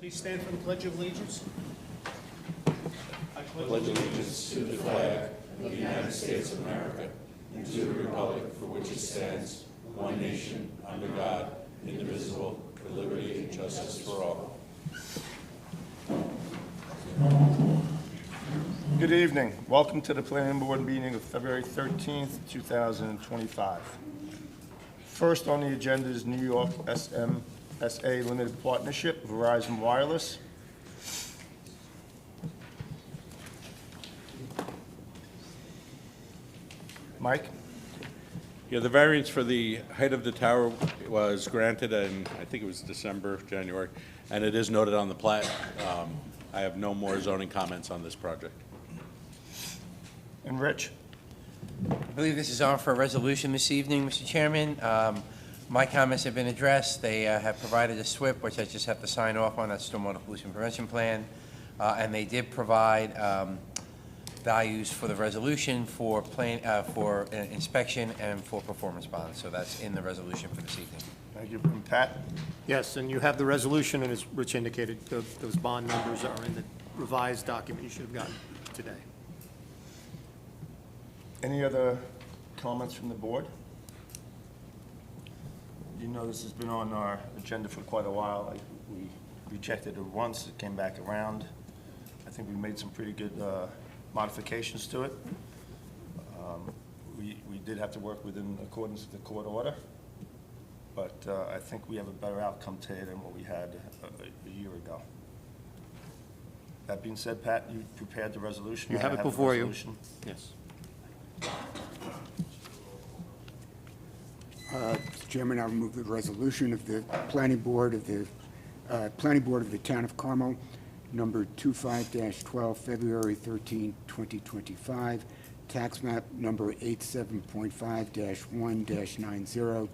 Please stand for the Pledge of Allegiance. I pledge allegiance to the flag of the United States of America and to the republic for which it stands, one nation, under God, indivisible, with liberty and justice for all. Good evening. Welcome to the Planning Board meeting of February 13th, 2025. First on the agenda is New York SMSA Limited Partnership, Verizon Wireless. Mike? Yeah, the variance for the height of the tower was granted in, I think it was December, January, and it is noted on the plat. I have no more zoning comments on this project. And Rich? I believe this is on for a resolution this evening, Mr. Chairman. My comments have been addressed. They have provided a SWIP, which I just have to sign off on, that's Stormwater Pollution Prevention Plan. And they did provide values for the resolution for inspection and for performance bonds. So that's in the resolution for this evening. Thank you. And Pat? Yes, and you have the resolution, and as Rich indicated, those bond numbers are in the revised document you should have gotten today. Any other comments from the board? You know this has been on our agenda for quite a while. We rejected it once, it came back around. I think we made some pretty good modifications to it. We did have to work within accordance with the court order, but I think we have a better outcome today than what we had a year ago. That being said, Pat, you prepared the resolution? You have it before you. Yes. Mr. Chairman, I will move the resolution of the Planning Board of the Town of Carmel, number 25-12, February 13, 2025, tax map number 87.5-1-90,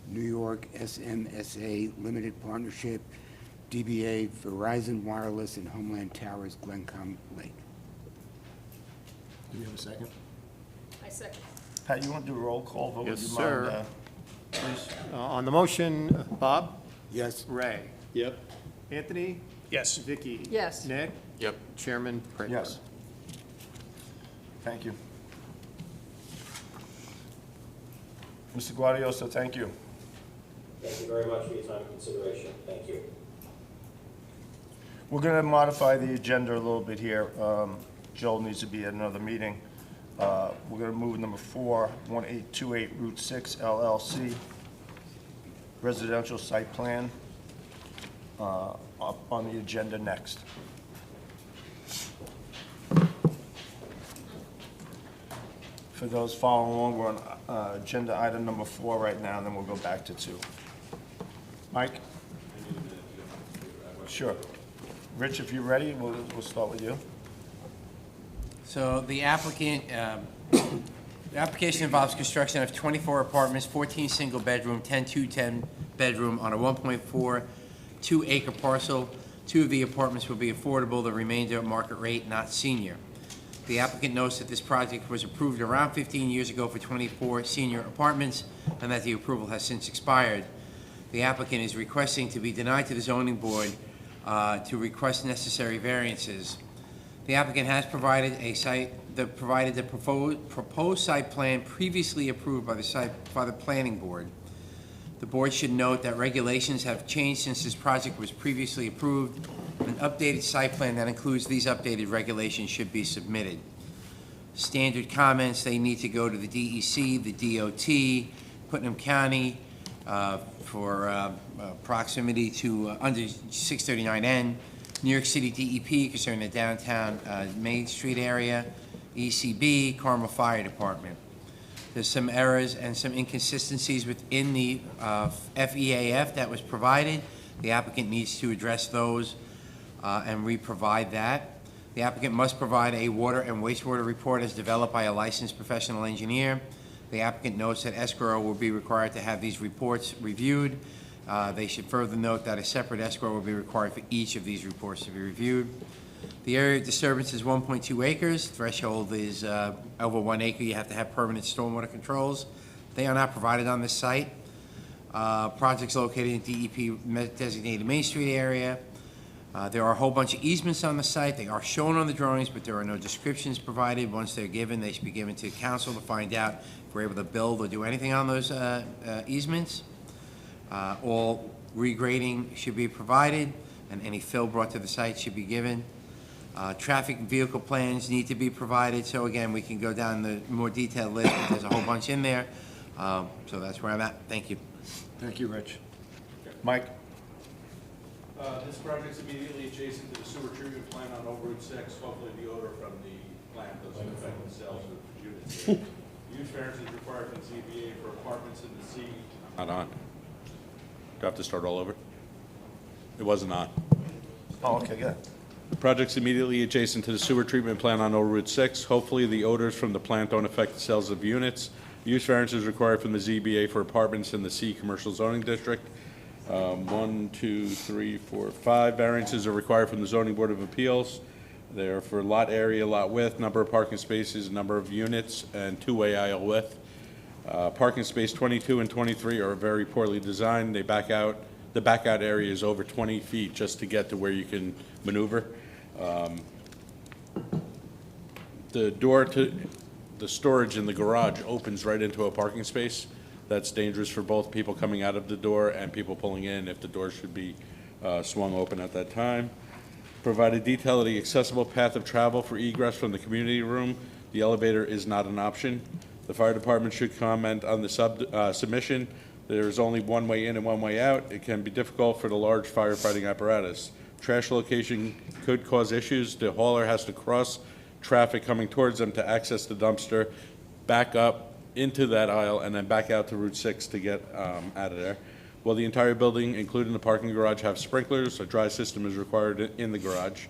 New York SMSA Limited Partnership, DBA Verizon Wireless and Homeland Towers, Glencom Lake. Do we have a second? I second. Pat, you want to do a roll call vote? Yes, Would you sir. mind, please? On the motion, Bob? Yes. Ray? Yep. Anthony? Yes. Vicky? Yes. Nick? Yep. Chairman Paeprer? Yes. Thank you. Mr. Guardioso, thank you. Thank you very much for your time and consideration. Thank you. We're going to modify the agenda a little bit here. Joel needs to be at another meeting. We're going to move number 4, 1828 Route 6 LLC, residential site plan, up on the agenda next. For those following along, we're on agenda item number 4 right now, and then we'll go back to 2. Mike? Sure. Rich, if you're ready, we'll start with you. So the application involves construction of 24 apartments, 14 single bedroom, 10 2-10 bedroom on a 1.42 acre parcel. 2 of the apartments will be affordable, the remainder market rate, not senior. The applicant notes that this project was approved around 15 years ago for 24 senior apartments and that the approval has since expired. The applicant is requesting to be denied to the zoning board to request necessary variances. The applicant has provided the proposed site plan previously approved by the planning board. The board should note that regulations have changed since this project was previously approved. An updated site plan that includes these updated regulations should be submitted. Standard comments, they need to go to the DEC, the DOT, Putnam County, for proximity to under 639N, New York City DEP concerning the downtown Main Street area, ECB, Carmel Fire Department. There's some errors and some inconsistencies within the FEAF that was provided. The applicant needs to address those and re-provide that. The applicant must provide a water and wastewater report as developed by a licensed professional engineer. The applicant notes that escrow will be required to have these reports reviewed. They should further note that a separate escrow will be required for each of these reports to be reviewed. The area of disturbance is 1.2 acres. Threshold is over 1 acre. You have to have permanent stormwater controls. They are not provided on this site. Projects located in DEP designated Main Street area. There are a whole bunch of easements on the site. They are shown on the drawings, but there are no descriptions provided. Once they're given, they should be given to council to find out if we're able to build or do anything on those easements. All regrading should be provided, and any fill brought to the site should be given. Traffic and vehicle plans need to be provided, so again, we can go down the more detailed list, but there's a whole bunch in there. So that's where I'm at. Thank you. Thank you, Rich. Mike? This project's immediately adjacent to the sewer treatment plant on Old Route 6. Hopefully the odor from the plant doesn't affect the cells of units there. Use variance is required from ZBA for apartments in the C. Not on. Do I have to start all over? It wasn't on. Oh, okay, good. The project's immediately adjacent to the sewer treatment plant on Old Route 6. Hopefully, the odors from the plant don't affect the sales of units. Use variance is required from the ZBA for apartments in the C Commercial Zoning District. 1, 2, 3, 4, 5 variances are required from the Zoning Board of Appeals. They're for lot area, lot width, number of parking spaces, number of units, and two-way aisle width. Parking space 22 and 23 are very poorly designed. They back out. The back out area is over 20 feet just to get to where you can maneuver. The door to the storage in the garage opens right into a parking space. That's dangerous for both people coming out of the door and people pulling in if the door should be swung open at that time. Provide a detail of the accessible path of travel for egress from the community room. The elevator is not an option. The fire department should comment on the submission. There's only one way in and one way out. It can be difficult for the large firefighting apparatus. Trash location could cause issues. The hauler has to cross traffic coming towards them to access the dumpster, back up into that aisle, and then back out to Route 6 to get out of there. Will the entire building, including the parking garage, have sprinklers? A dry system is required in the garage.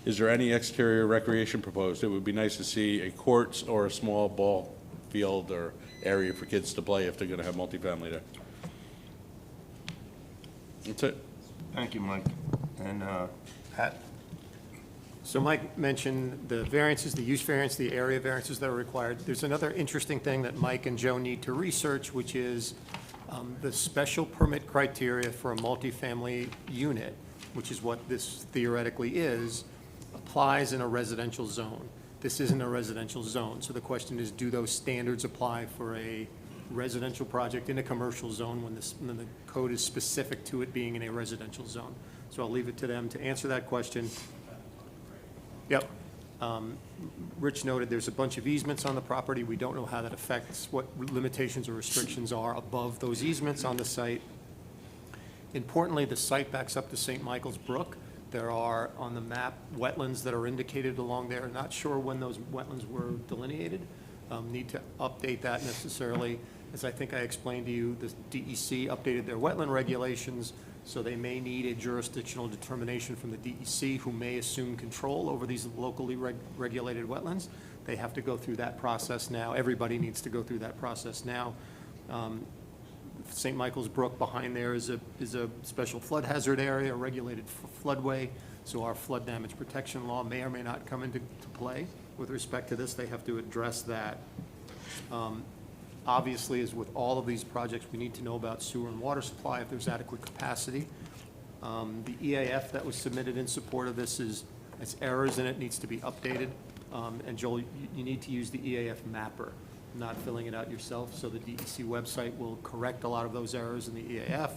Is there any exterior recreation proposed? It would be nice to see a court or a small ball field or area for kids to play if they're going to have multifamily there. That's it. Thank you, Mike. And Pat? So Mike mentioned the variances, the use variance, the area variances that are required. There's another interesting thing that Mike and Joe need to research, which is the special permit criteria for a multifamily unit, which is what this theoretically is, applies in a residential zone. This isn't a residential zone, so the question is, do those standards apply for a residential project in a commercial zone when the code is specific to it being in a residential zone? So I'll leave it to them to answer that question. Yep. Rich noted there's a bunch of easements on the property. We don't know how that affects what limitations or restrictions are above those easements on the site. Importantly, the site backs up to St. Michael's Brook. There are, on the map, wetlands that are indicated along there. Not sure when those wetlands were delineated. Need to update that necessarily. As I think I explained to you, the DEC updated their wetland regulations, so they may need a jurisdictional determination from the DEC, who may assume control over these locally regulated wetlands. They have to go through that process now. Everybody needs to go through that process now. St. Michael's Brook behind there is a special flood hazard area, a regulated floodway, so our flood damage protection law may or may not come into play. With respect to this, they have to address that. Obviously, as with all of these projects, we need to know about sewer and water supply, if there's adequate capacity. The EAF that was submitted in support of this has errors in it, needs to be updated. And Joel, you need to use the EAF mapper, not filling it out yourself, so the DEC website will correct a lot of those errors in the EAF.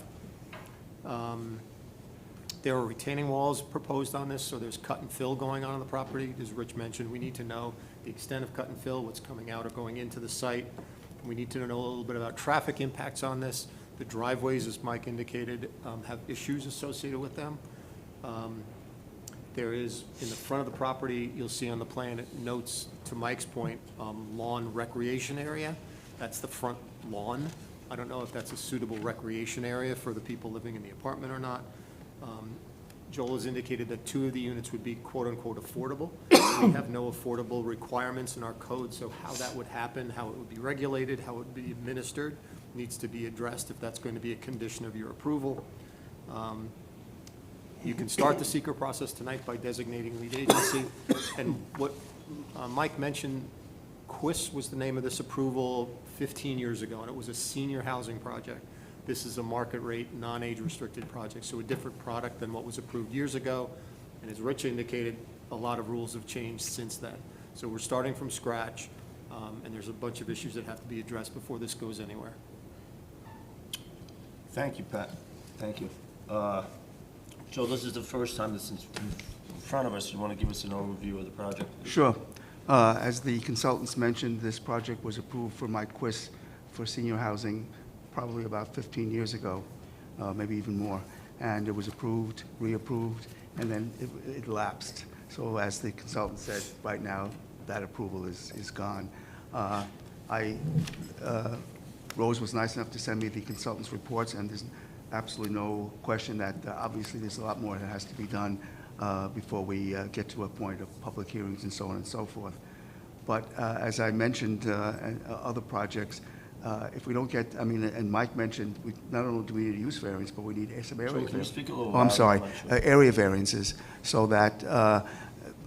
There are retaining walls proposed on this, so there's cut and fill going on the property. As Rich mentioned, we need to know the extent of cut and fill, what's coming out or going into the site. We need to know a little bit about traffic impacts on this. The driveways, as Mike indicated, have issues associated with them. There is, in the front of the property, you'll see on the plan, it notes, to Mike's point, lawn recreation area. That's the front lawn. I don't know if that's a suitable recreation area for the people living in the apartment or not. Joel has indicated that 2 of the units would be quote-unquote affordable. We have no affordable requirements in our code, so how that would happen, how it would be regulated, how it would be administered, needs to be addressed if that's going to be a condition of your approval. You can start the seeker process tonight by designating lead agency. And what Mike mentioned, Quist was the name of this approval 15 years ago, and it was a senior housing project. This is a market rate, non-age restricted project, so a different product than what was approved years ago. And as Rich indicated, a lot of rules have changed since then. So we're starting from scratch, and there's a bunch of issues that have to be addressed before this goes anywhere. Thank you, Pat. Thank you. Joe, this is the first time this is in front of us. You want to give us an overview of the project? Sure. As the consultants mentioned, this project was approved for Mike Quist for senior housing probably about 15 years ago, maybe even more. And it was approved, reapproved, and then it lapsed. So as the consultant said, right now, that approval is gone. Rose was nice enough to send me the consultant's reports, and there's absolutely no question that obviously there's a lot more that has to be done before we get to a point of public hearings and so on and so forth. But as I mentioned, other projects, if we don't get, I mean, and Mike mentioned, not only do we need a use variance, but we need some area Joe, can you variance. speak a little Oh, I'm louder? sorry, I'm not sure. area variances, so that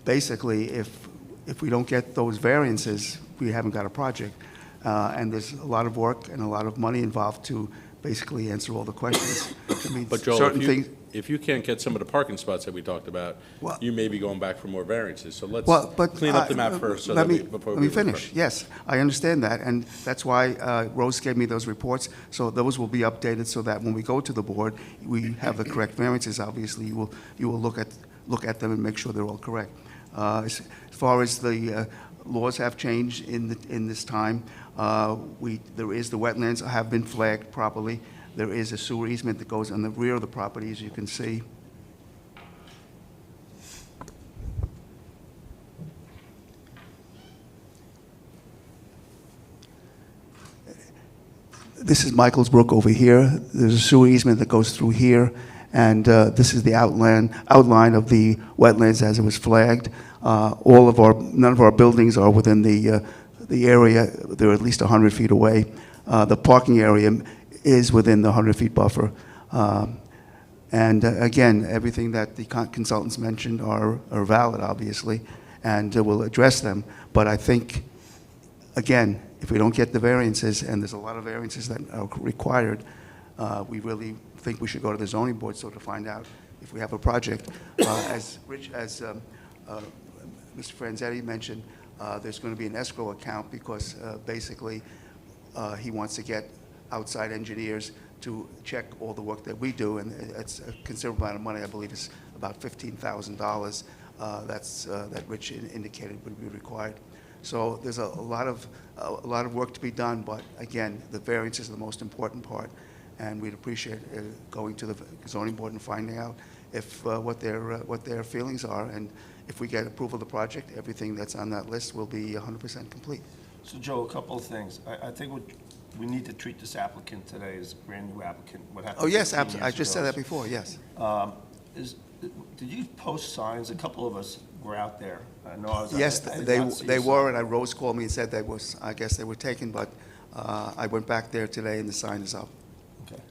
basically if we don't get those variances, we haven't got a project. And there's a lot of work and a lot of money involved to basically answer all the questions. I mean, But Joel, certain things. if you can't get some of the parking spots that we talked about, Well- you may be going back for more variances. So let's Well, but clean up the map first. So let me before let me we finish. Yes, I understand that, and that's why Rose gave me those reports. So those will be updated so that when we go to the board, we have the correct variances. Obviously, you will look at them and make sure they're all correct. As far as the laws have changed in this time, there is the wetlands have been flagged properly. There is a sewer easement that goes on the rear of the property, as you can see. This is Michael's Brook over here. There's a sewer easement that goes through here, and this is the outline of the wetlands as it was flagged. None of our buildings are within the area. They're at least 100 feet away. The parking area is within the 100-feet buffer. And again, everything that the consultants mentioned are valid, obviously, and we'll address them. But I think, again, if we don't get the variances, and there's a lot of variances that are required, we really think we should go to the zoning board so to find out if we have a project. As Mr. Franzetti mentioned, there's going to be an escrow account because basically he wants to get outside engineers to check all the work that we do, and it's a considerable amount of money. I believe it's about $15,000 that Rich indicated would be required. So there's a lot of work to be done, but again, the variance is the most important part, and we'd appreciate going to the zoning board and finding out if what their feelings are, and if we get approval of the project, everything that's on that list will be 100% complete. So, Joe, a couple of things. I think we need to treat this applicant today as a brand-new applicant. What happened Oh, yes, 15 absolutely. I years just said ago. that before, yes. Did you post signs? A couple of us were out there. I know I was out Yes, there. I did they not see a they sign. were, and Rose called me and said I guess they were taken, but I went back there today and the sign is up. Okay.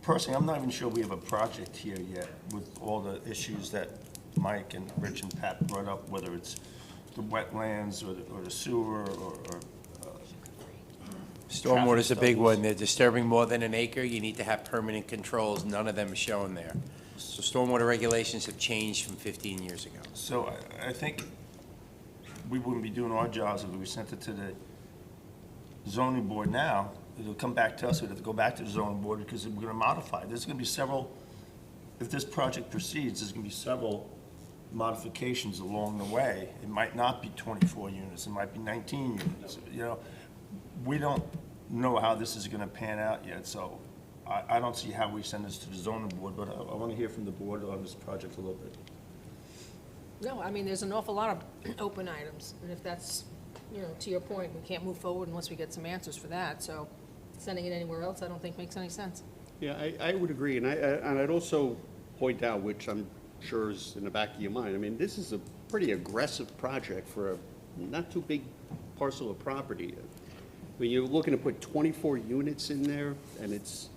Personally, I'm not even sure we have a project here yet with all the issues that Mike and Rich and Pat brought up, whether it's the wetlands or the sewer or Stormwater's a big Traffic one. They're disturbing more than an acre. You need to have permanent controls. None of them are shown there. So stormwater regulations have changed from 15 years ago. So I think we wouldn't be doing our jobs if we sent it to the zoning board now. It'll come back to us, we'd have to go back to the zoning board because we're gonna modify. There's gonna be several, if this project proceeds, there's gonna be several modifications along the way. It might not be 24 units, it might be 19 units, you know. We don't know how this is gonna pan out yet, so I don't see how we send this to the zoning board, but I wanna hear from the board on this project a little bit. No, I mean, there's an awful lot of open items, and if that's, to your point, we can't move forward unless we get some answers for that, so sending it anywhere else, I don't think makes any sense. Yeah, I would agree, and I'd also point out, which I'm sure is in the back of your mind, I mean, this is a pretty aggressive project for a not too big parcel of property. When you're looking to put 24 units in there, and it's,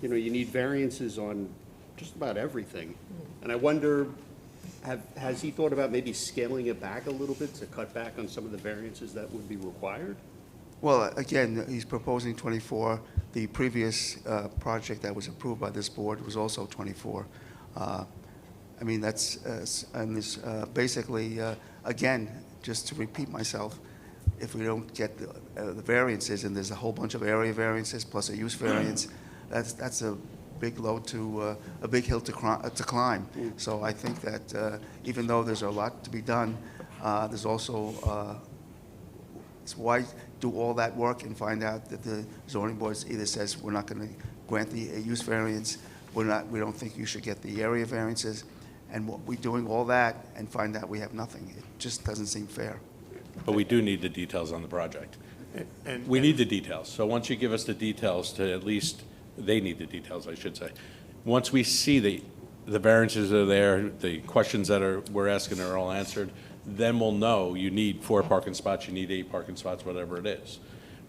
you need variances on just about everything. And I wonder, has he thought about maybe scaling it back a little bit to cut back on some of the variances that would be required? Well, again, he's proposing 24. The previous project that was approved by this board was also 24. I mean, and this, basically, again, just to repeat myself, if we don't get the variances, and there's a whole bunch of area variances plus a use variance, that's a big load to, a big hill to climb. So I think that even though there's a lot to be done, there's also, it's why do all that work and find out that the zoning board either says we're not going to grant the use variance, we don't think you should get the area variances, and we're doing all that and find out we have nothing. It just doesn't seem fair. But we do need the details on the project. And We need the details. So once you give us the details to at least, they need the details, I should say. Once we see the variances are there, the questions that we're asking are all answered, then we'll know you need 4 parking spots, you need 8 parking spots, whatever it is.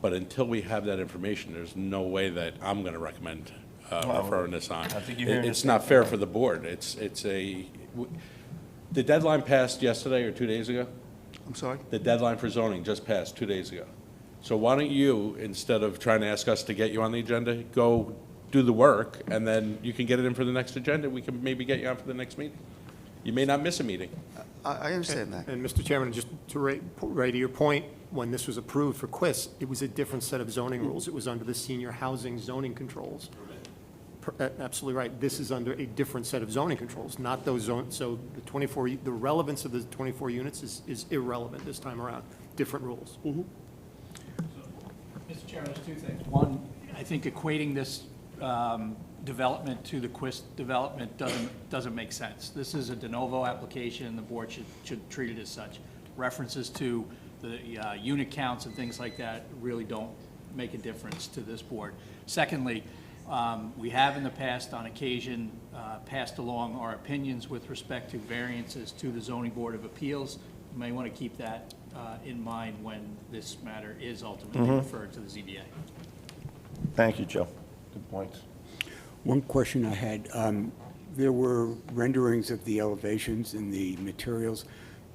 But until we have that information, there's no way that I'm going to recommend referring this on. I think you're hearing It's the not same fair thing. for the board. The deadline passed yesterday or 2 days ago? I'm sorry? The deadline for zoning just passed 2 days ago. So why don't you, instead of trying to ask us to get you on the agenda, go do the work, and then you can get it in for the next agenda. We can maybe get you on for the next meeting. You may not miss a meeting. I understand that. And Mr. Chairman, just to right to your point, when this was approved for Quist, it was a different set of zoning rules. It was under the senior housing zoning controls. Absolutely right. This is under a different set of zoning controls, not those so the 24, the relevance of the 24 units is irrelevant this time around. Different rules. Mr. Chairman, there's 2 things. One, I think equating this development to the Quist development doesn't make sense. This is a de novo application, and the board should treat it as such. References to the unit counts and things like that really don't make a difference to this board. Secondly, we have in the past, on occasion, passed along our opinions with respect to variances to the Zoning Board of Appeals. You may want to keep that in mind when this matter is ultimately referred to the ZBA. Thank you, Joe. Good points. One question I had, there were renderings of the elevations in the materials.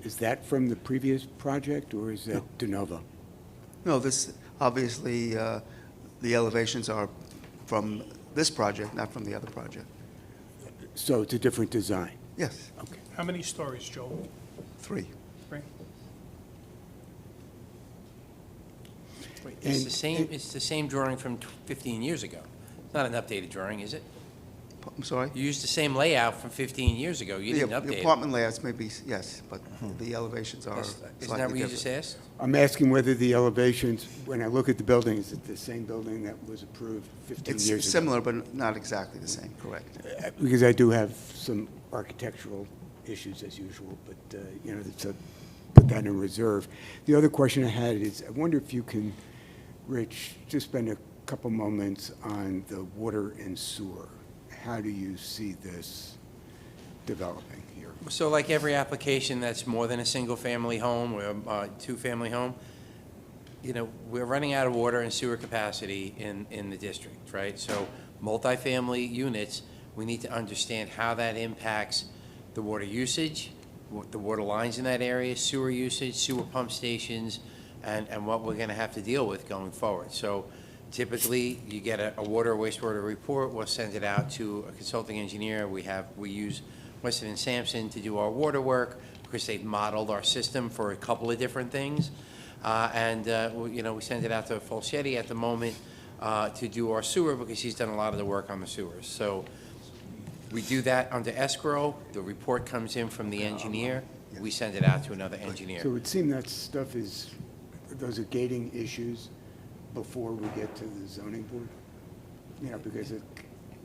Is that from the previous project, or is that de novo? No, this, obviously, the elevations are from this project, not from the other project. So it's a different design? Yes, Okay. How many stories, Joe? 3. Three? It's the same drawing from 15 years ago. It's not an updated drawing, is it? I'm sorry? You used the same layout from 15 years ago. You didn't The update it. apartment layouts may be, yes, but the elevations are Isn't that slightly what you just different. asked? I'm asking whether the elevations, when I look at the building, is it the same building that was approved 15 years ago? It's similar, but not exactly the same, correct. Because I do have some architectural issues as usual, but, so put that in reserve. The other question I had is, I wonder if you can, Rich, just spend a couple moments on the water and sewer. How do you see this developing here? So like every application that's more than a single-family home or a two-family home, we're running out of water and sewer capacity in the district, right? So multifamily units, we need to understand how that impacts the water usage, the water lines in that area, sewer usage, sewer pump stations, and what we're going to have to deal with going forward. So typically, you get a water or wastewater report, we'll send it out to a consulting engineer. We use Weston & Sampson to do our water work, because they've modeled our system for a couple of different things. We send it out to Falsetti at the moment to do our sewer, because he's done a lot of the work on the sewers. So we do that under escrow. The report comes in from the engineer. We send it out to another engineer. So it would seem that stuff those are gating issues before we get to the zoning board? Because it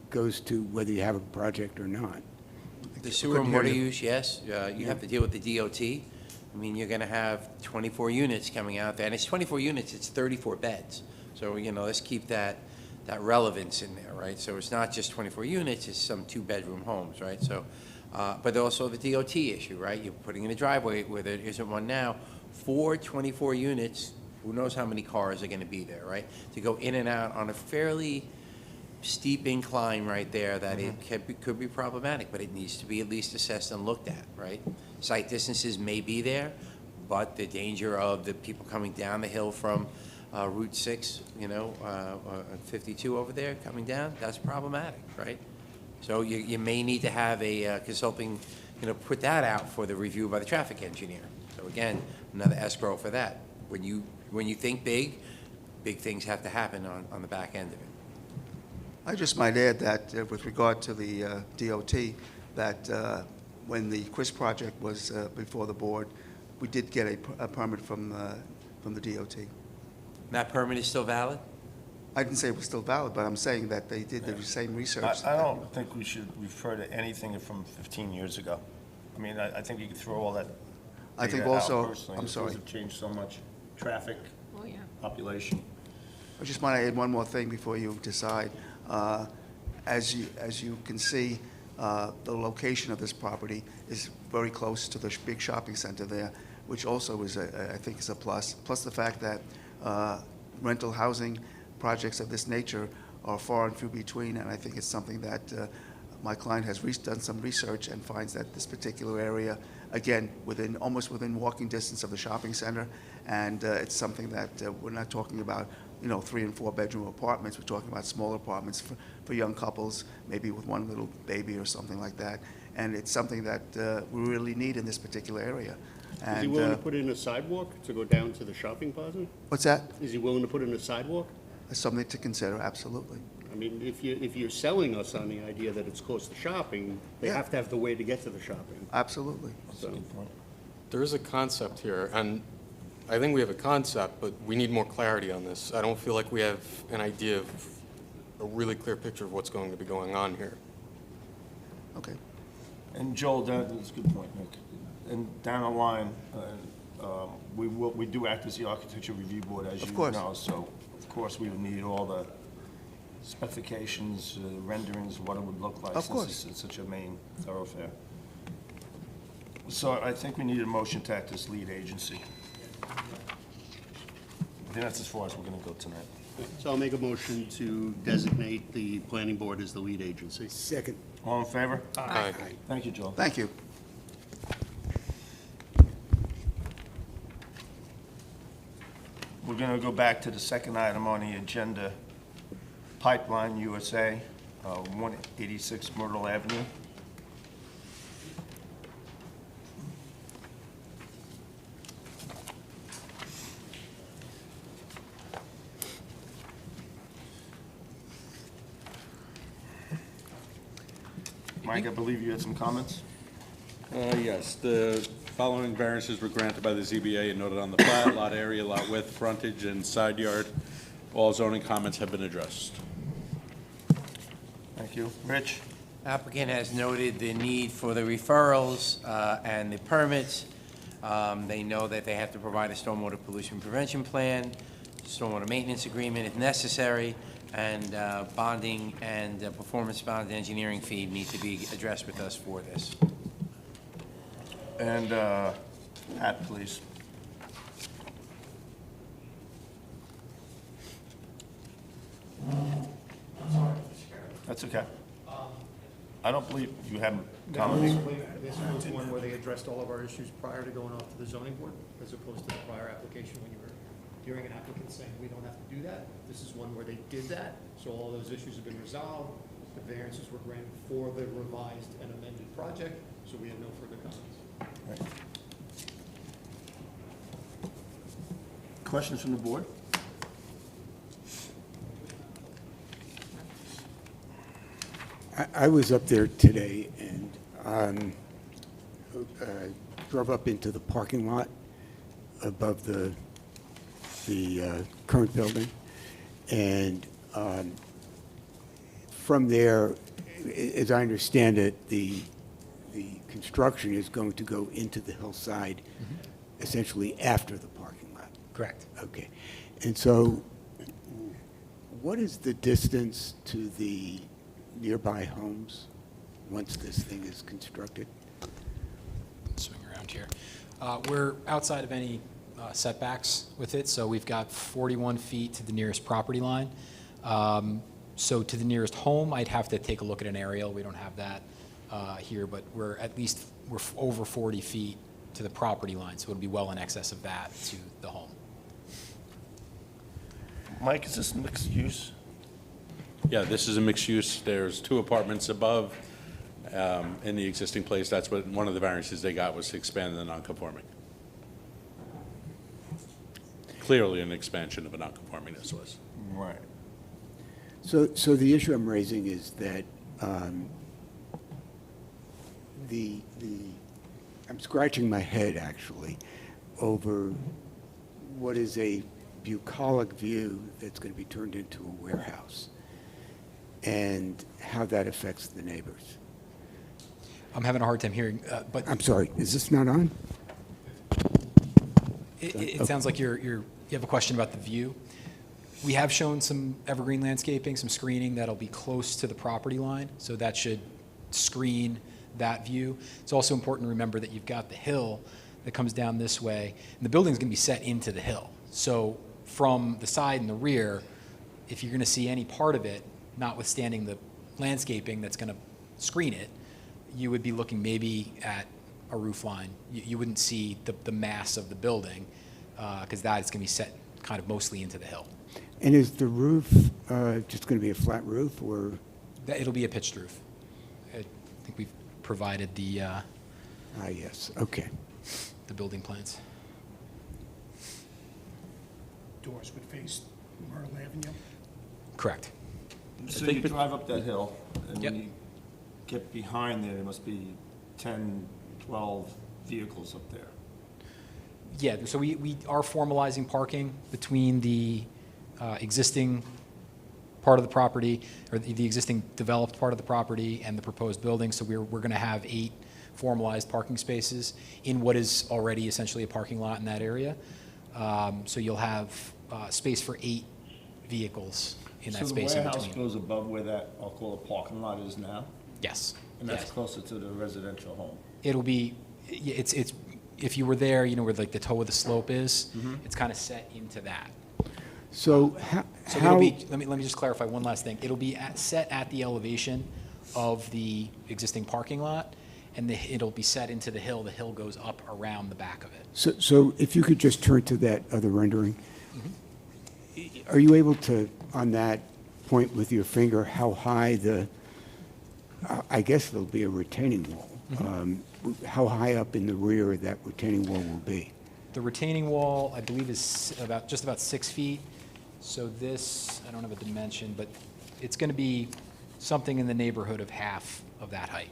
goes to whether you have a project or not. The sewer and water use, yes. You have to deal with the DOT. I mean, you're going to have 24 units coming out there, and it's 24 units, it's 34 beds. So, let's keep that relevance in there, right? So it's not just 24 units, it's some 2-bedroom homes, right? So, but also the DOT issue, right? You're putting in a driveway where there isn't one now. 24 units, who knows how many cars are going to be there, right? To go in and out on a fairly steep incline right there that it could be problematic, but it needs to be at least assessed and looked at, right? Site distances may be there, but the danger of the people coming down the hill from Route 6, 52 over there coming down, that's problematic, right? So you may need to have a consulting put that out for the review by the traffic engineer. So again, another escrow for that. When you think big things have to happen on the back end of it. I just might add that with regard to the DOT, that when the Quist project was before the board, we did get a permit from the DOT. That permit is still valid? I didn't say it was still valid, but I'm saying that they did the same research. I don't think we should refer to anything from 15 years ago. I mean, I think you could throw all that I think data out also, personally. I'm sorry. Things have changed so much, traffic, Oh, yeah. population. I just want to add one more thing before you decide. As you can see, the location of this property is very close to the big shopping center there, which also is, I think, is a plus. Plus the fact that rental housing projects of this nature are far and few between, and I think it's something that my client has done some research and finds that this particular area, again, almost within walking distance of the shopping center, and it's something that we're not talking about, 3 and 4 bedroom apartments. We're talking about small apartments for young couples, maybe with one little baby or something like that. And it's something that we really need in this particular area. And, Is he willing to put in a sidewalk to go down to the shopping plaza? what's that? Is he willing to put in a sidewalk? It's something to consider, absolutely. I mean, if you're selling us on the idea that it's close to shopping, they Yeah. have to have the way to get to the shopping. Absolutely. So, There is a concept here, and I think we have a concept, but we need more clarity on this. I don't feel like we have an idea of a really clear picture of what's going to be going on here. Okay. And Joel, that's a good point, Nick. And down the line, we do act as the architecture review board, as you Of course. know. So, of course, we would need all the specifications, renderings, what it would look like. Of course. Since it's such a main thoroughfare. So I think we need a motion to act as lead agency. I think that's as far as we're going to go tonight. so I'll make a motion to designate the planning board as the lead agency. Second. All in favor? Aye. Thank you, Joel. Thank you. We're going to go back to the second item on the agenda, Pipeline USA, 186 Myrtle Avenue. Mike, I believe you had some comments? Yes, the following variances were granted by the ZBA and noted on the plat: lot area, lot width, frontage, and side yard. All zoning comments have been addressed. Thank you. Rich? Applicant has noted the need for the referrals and the permits. They know that they have to provide a stormwater pollution prevention plan, stormwater maintenance agreement if necessary, and bonding and performance bond engineering fee need to be addressed with us for this. And Pat, please. That's okay. I don't believe you have comments. This was one where they addressed all of our issues prior to going off to the zoning board, as opposed to the prior application when you were hearing an applicant saying, we don't have to do that. This is one where they did that, so all those issues have been resolved. The variances were granted for the revised and amended project, so we have no further comments. Questions from the board? I was up there today and drove up into the parking lot above the current building. And from there, as I understand it, the construction is going to go into the hillside essentially after the parking lot. Correct. Okay. And so what is the distance to the nearby homes once this thing is constructed? Swing around here. We're outside of any setbacks with it, so we've got 41 feet to the nearest property line. So to the nearest home, I'd have to take a look at an aerial. We don't have that here, but we're over 40 feet to the property line, so it'll be well in excess of that to the home. Mike, is this mixed use? Yeah, this is a mixed use. There's 2 apartments above. in the existing place. That's what, one of the variances they got was to expand the non-conforming. Clearly an expansion of a non-conforming, this was. Right. So the issue I'm raising is that I'm scratching my head, actually, over what is a bucolic view that's going to be turned into a warehouse, and how that affects the neighbors. I'm having a hard time hearing, but I'm sorry, is this not on? it sounds like you have a question about the view. We have shown some evergreen landscaping, some screening that'll be close to the property line, so that should screen that view. It's also important to remember that you've got the hill that comes down this way, and the building's going to be set into the hill. So from the side and the rear, if you're going to see any part of it, notwithstanding the landscaping that's going to screen it, you would be looking maybe at a roof line. You wouldn't see the mass of the building, because that is going to be set kind of mostly into the hill. And is the roof just going to be a flat roof, or? It'll be a pitched roof. I think we've provided the Yes, okay. the building plans. Doors would face Myrtle Avenue. Correct. So you drive up that hill, and Yep. when you get behind there must be 10, 12 vehicles up there. Yeah, so we are formalizing parking between the existing part of the property, or the existing developed part of the property and the proposed building. So we're going to have 8 formalized parking spaces in what is already essentially a parking lot in that area. So you'll have space for 8 vehicles in that space in So the between. warehouse goes above where that, I'll call it parking lot is now? Yes. And that's yes. closer to the residential home? It'll be, it's if you were there, you know where like the toe of the slope is, it's kind of set into that. So So how? it'll be, let me just clarify one last thing. It'll be set at the elevation of the existing parking lot, and it'll be set into the hill. The hill goes up around the back of it. So if you could just turn to that other rendering. Are you able to, on that, point with your finger how high I guess there'll be a retaining wall. How high up in the rear that retaining wall will be? The retaining wall, I believe, is just about 6 feet. So this, I don't have a dimension, but it's going to be something in the neighborhood of half of that height.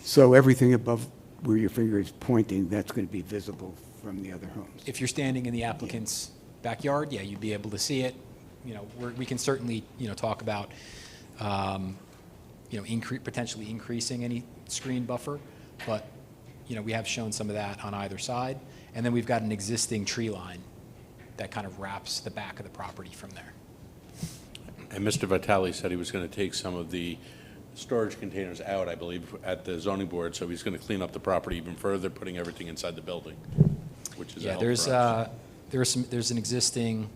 So everything above where your finger is pointing, that's going to be visible from the other homes? If you're standing in the applicant's backyard, yeah, you'd be able to see it. You know, we can certainly, talk about, potentially increasing any screen buffer, but, we have shown some of that on either side. And then we've got an existing tree line that kind of wraps the back of the property from there. And Mr. Vitale said he was going to take some of the storage containers out, I believe, at the zoning board, so he's going to clean up the property even further, putting everything inside the building, which is a help for us. There's an existing,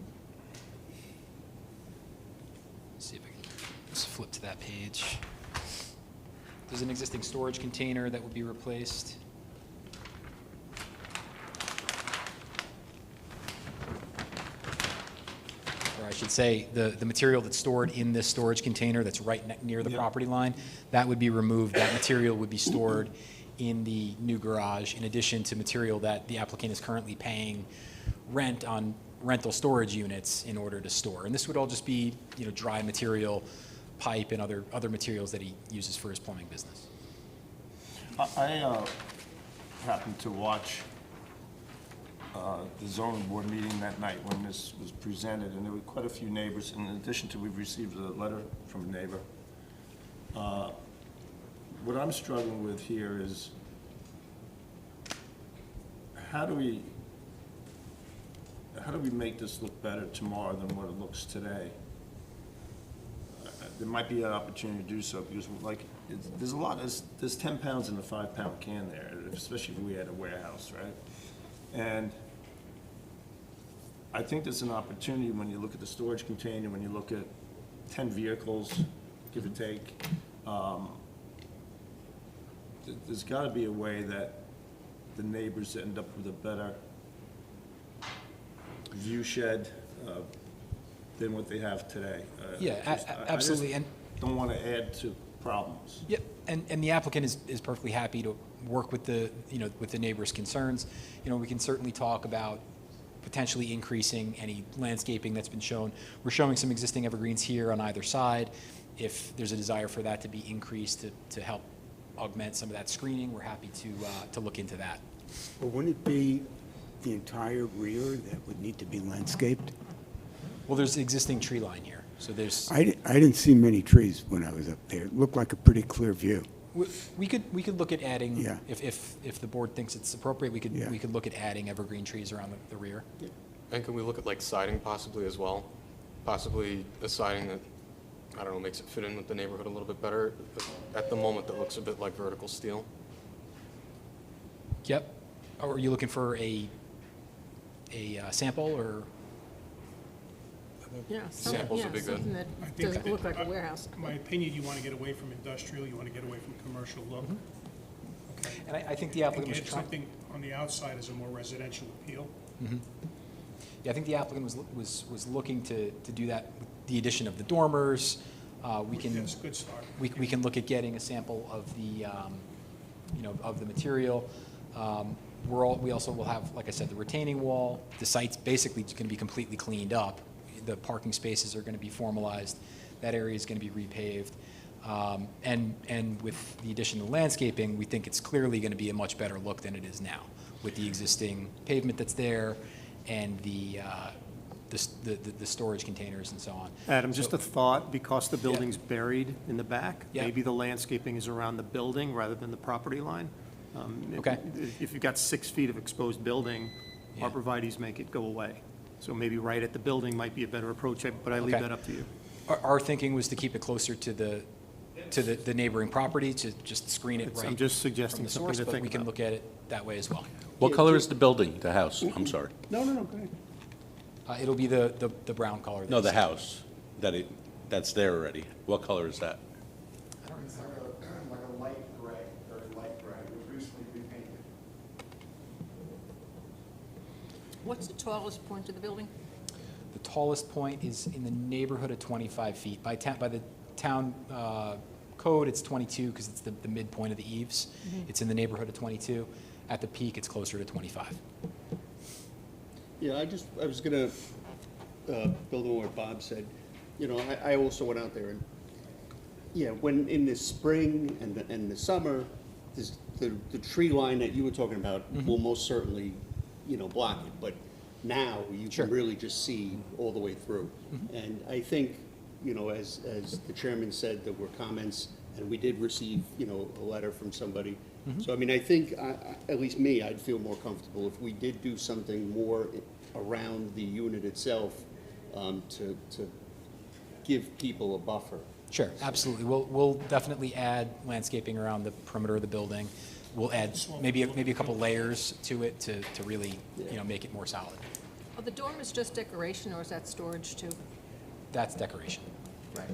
let's see if I can just flip to that page. There's an existing storage container that would be replaced. Or I should say, the material that's stored in this storage container that's right near the property line, that would be removed. That material would be stored in the new garage, in addition to material that the applicant is currently paying rent on rental storage units in order to store. And this would all just be, dry material, pipe, and other materials that he uses for his plumbing business. I happened to watch the zoning board meeting that night when this was presented, and there were quite a few neighbors. In addition to, we've received a letter from a neighbor. What I'm struggling with here is, how do we make this look better tomorrow than what it looks today? There might be an opportunity to do so, because there's 10 pounds in a 5-pound can there, especially if we had a warehouse, right? And I think there's an opportunity when you look at the storage container, when you look at 10 vehicles, give or take, there's got to be a way that the neighbors end up with a better view shed than what they have today. Yeah, absolutely. I just don't want to add to problems. Yep, and the applicant is perfectly happy to work with the, with the neighbors' concerns. We can certainly talk about potentially increasing any landscaping that's been shown. We're showing some existing evergreens here on either side. If there's a desire for that to be increased to help augment some of that screening, we're happy to look into that. Well, wouldn't it be the entire rear that would need to be landscaped? Well, there's existing tree line here, so there's, I didn't see many trees when I was up there. It looked like a pretty clear view. we could look at adding, Yeah. if the board thinks it's appropriate, Yeah. we could look at adding evergreen trees around the rear. And can we look at like siding possibly as well? Possibly a siding that, I don't know, makes it fit in with the neighborhood a little bit better. At the moment, that looks a bit like vertical steel. Yep. Or are you looking for a sample, or? Yeah, Samples would be good. something that I think doesn't look like a warehouse. In my opinion, you want to get away from industrial, you want to get away from commercial look. Okay. And I think the And applicant was get trying. something on the outside as a more residential appeal. Yeah, I think the applicant was looking to do that with the addition of the dormers. We can, That's a good start. we can look at getting a sample of the, of the material. We also will have, like I said, the retaining wall. The site's basically going to be completely cleaned up. The parking spaces are going to be formalized. That area is going to be repaved. And with the addition of landscaping, we think it's clearly going to be a much better look than it is now, with the existing pavement that's there and the storage containers and so on. Adam, just So- a thought, because the building's buried in the back, Yeah. maybe the landscaping is around the building rather than the property line. Okay. If you've got 6 feet of exposed building, Yeah. arborvitae's make it go away. So maybe right at the building might be a better approach, but I leave Okay. that up to you. Our thinking was to keep it closer to the neighboring property, to just screen it right I'm just from suggesting the something source, to but think we can about. look at it that way as well. What color is the building, the house? I'm sorry. No, go ahead. It'll be the brown color. No, the that's- house, that's there already. What color is that? Like a light gray, very light gray, it was recently repainted. What's the tallest point of the building? The tallest point is in the neighborhood of 25 feet. By the town code, it's 22 because it's the midpoint of the eaves. It's in the neighborhood of 22. At the peak, it's closer to 25. Yeah, I was gonna build on what Bob said. I also went out there and, when in the spring and the summer, the tree line that you were talking about will most certainly, block it. But now you Sure. can really just see all the way through. And I think, as the chairman said, there were comments, and we did receive, a letter from somebody. So, I think, at least me, I'd feel more comfortable if we did do something more around the unit itself to give people a buffer. Sure, absolutely. We'll definitely add landscaping around the perimeter of the building. We'll add maybe a couple layers to it to really, make it more solid. Are the dormers just decoration, or is that storage too? That's decoration. Right.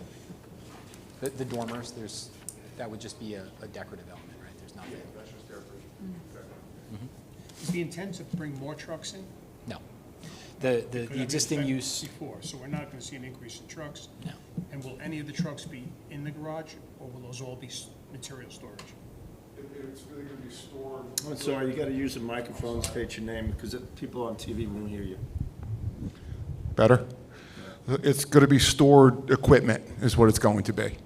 The dormers, that would just be a decorative element, right? There's nothing. Is the intent to bring more trucks in? No. The Could have been existing effect use, Before, so we're not going to see an increase in trucks? no. And will any of the trucks be in the garage, or will those all be material storage? It's really gonna be stored. I'm sorry, you gotta use the microphone, state your name, because people on TV won't hear you. Better? It's going to be stored equipment is what it's going to be.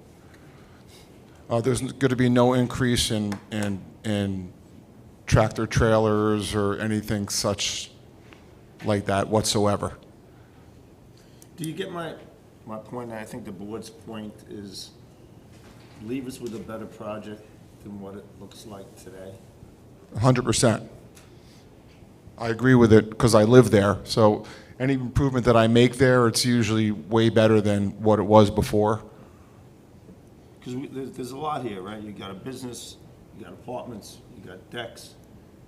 There's going to be no increase in tractor trailers or anything such like that whatsoever. Do you get my point? I think the board's point is leave us with a better project than what it looks like today. 100%. I agree with it because I live there. So any improvement that I make there, it's usually way better than what it was before. Because there's a lot here, right? You got a business, you got apartments, you got decks,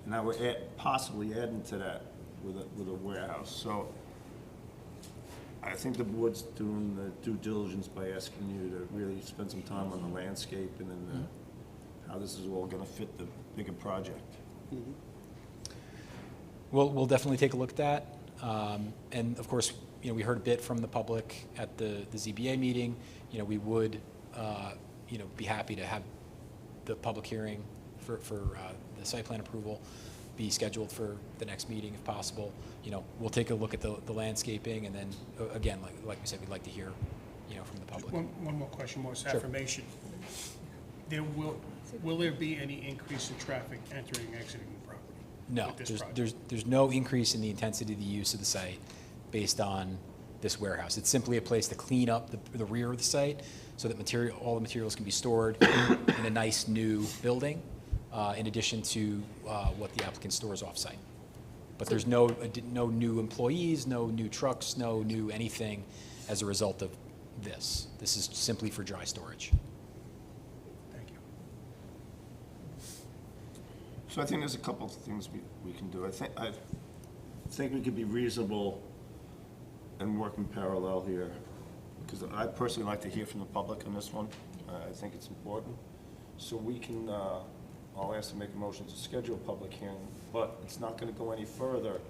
and now we're possibly adding to that with a warehouse. So I think the board's doing the due diligence by asking you to really spend some time on the landscape and then how this is all going to fit the bigger project. We'll definitely take a look at that. And of course, we heard a bit from the public at the ZBA meeting. We would be happy to have the public hearing for the site plan approval be scheduled for the next meeting if possible. We'll take a look at the landscaping, and then, again, like we said, we'd like to hear, from the public. One more question, more affirmation. Will there be any increase in traffic entering and exiting the property? No, with this project? there's no increase in the intensity of the use of the site based on this warehouse. It's simply a place to clean up the rear of the site so that all the materials can be stored in a nice new building, in addition to what the applicant stores off-site. But there's no new employees, no new trucks, no new anything as a result of this. This is simply for dry storage. Thank you. So I think there's a couple of things we can do. I think we could be reasonable and work in parallel here, because I personally like to hear from the public on this one. I think it's important. So we can, I'll ask to make a motion to schedule a public hearing, but it's not going to go any further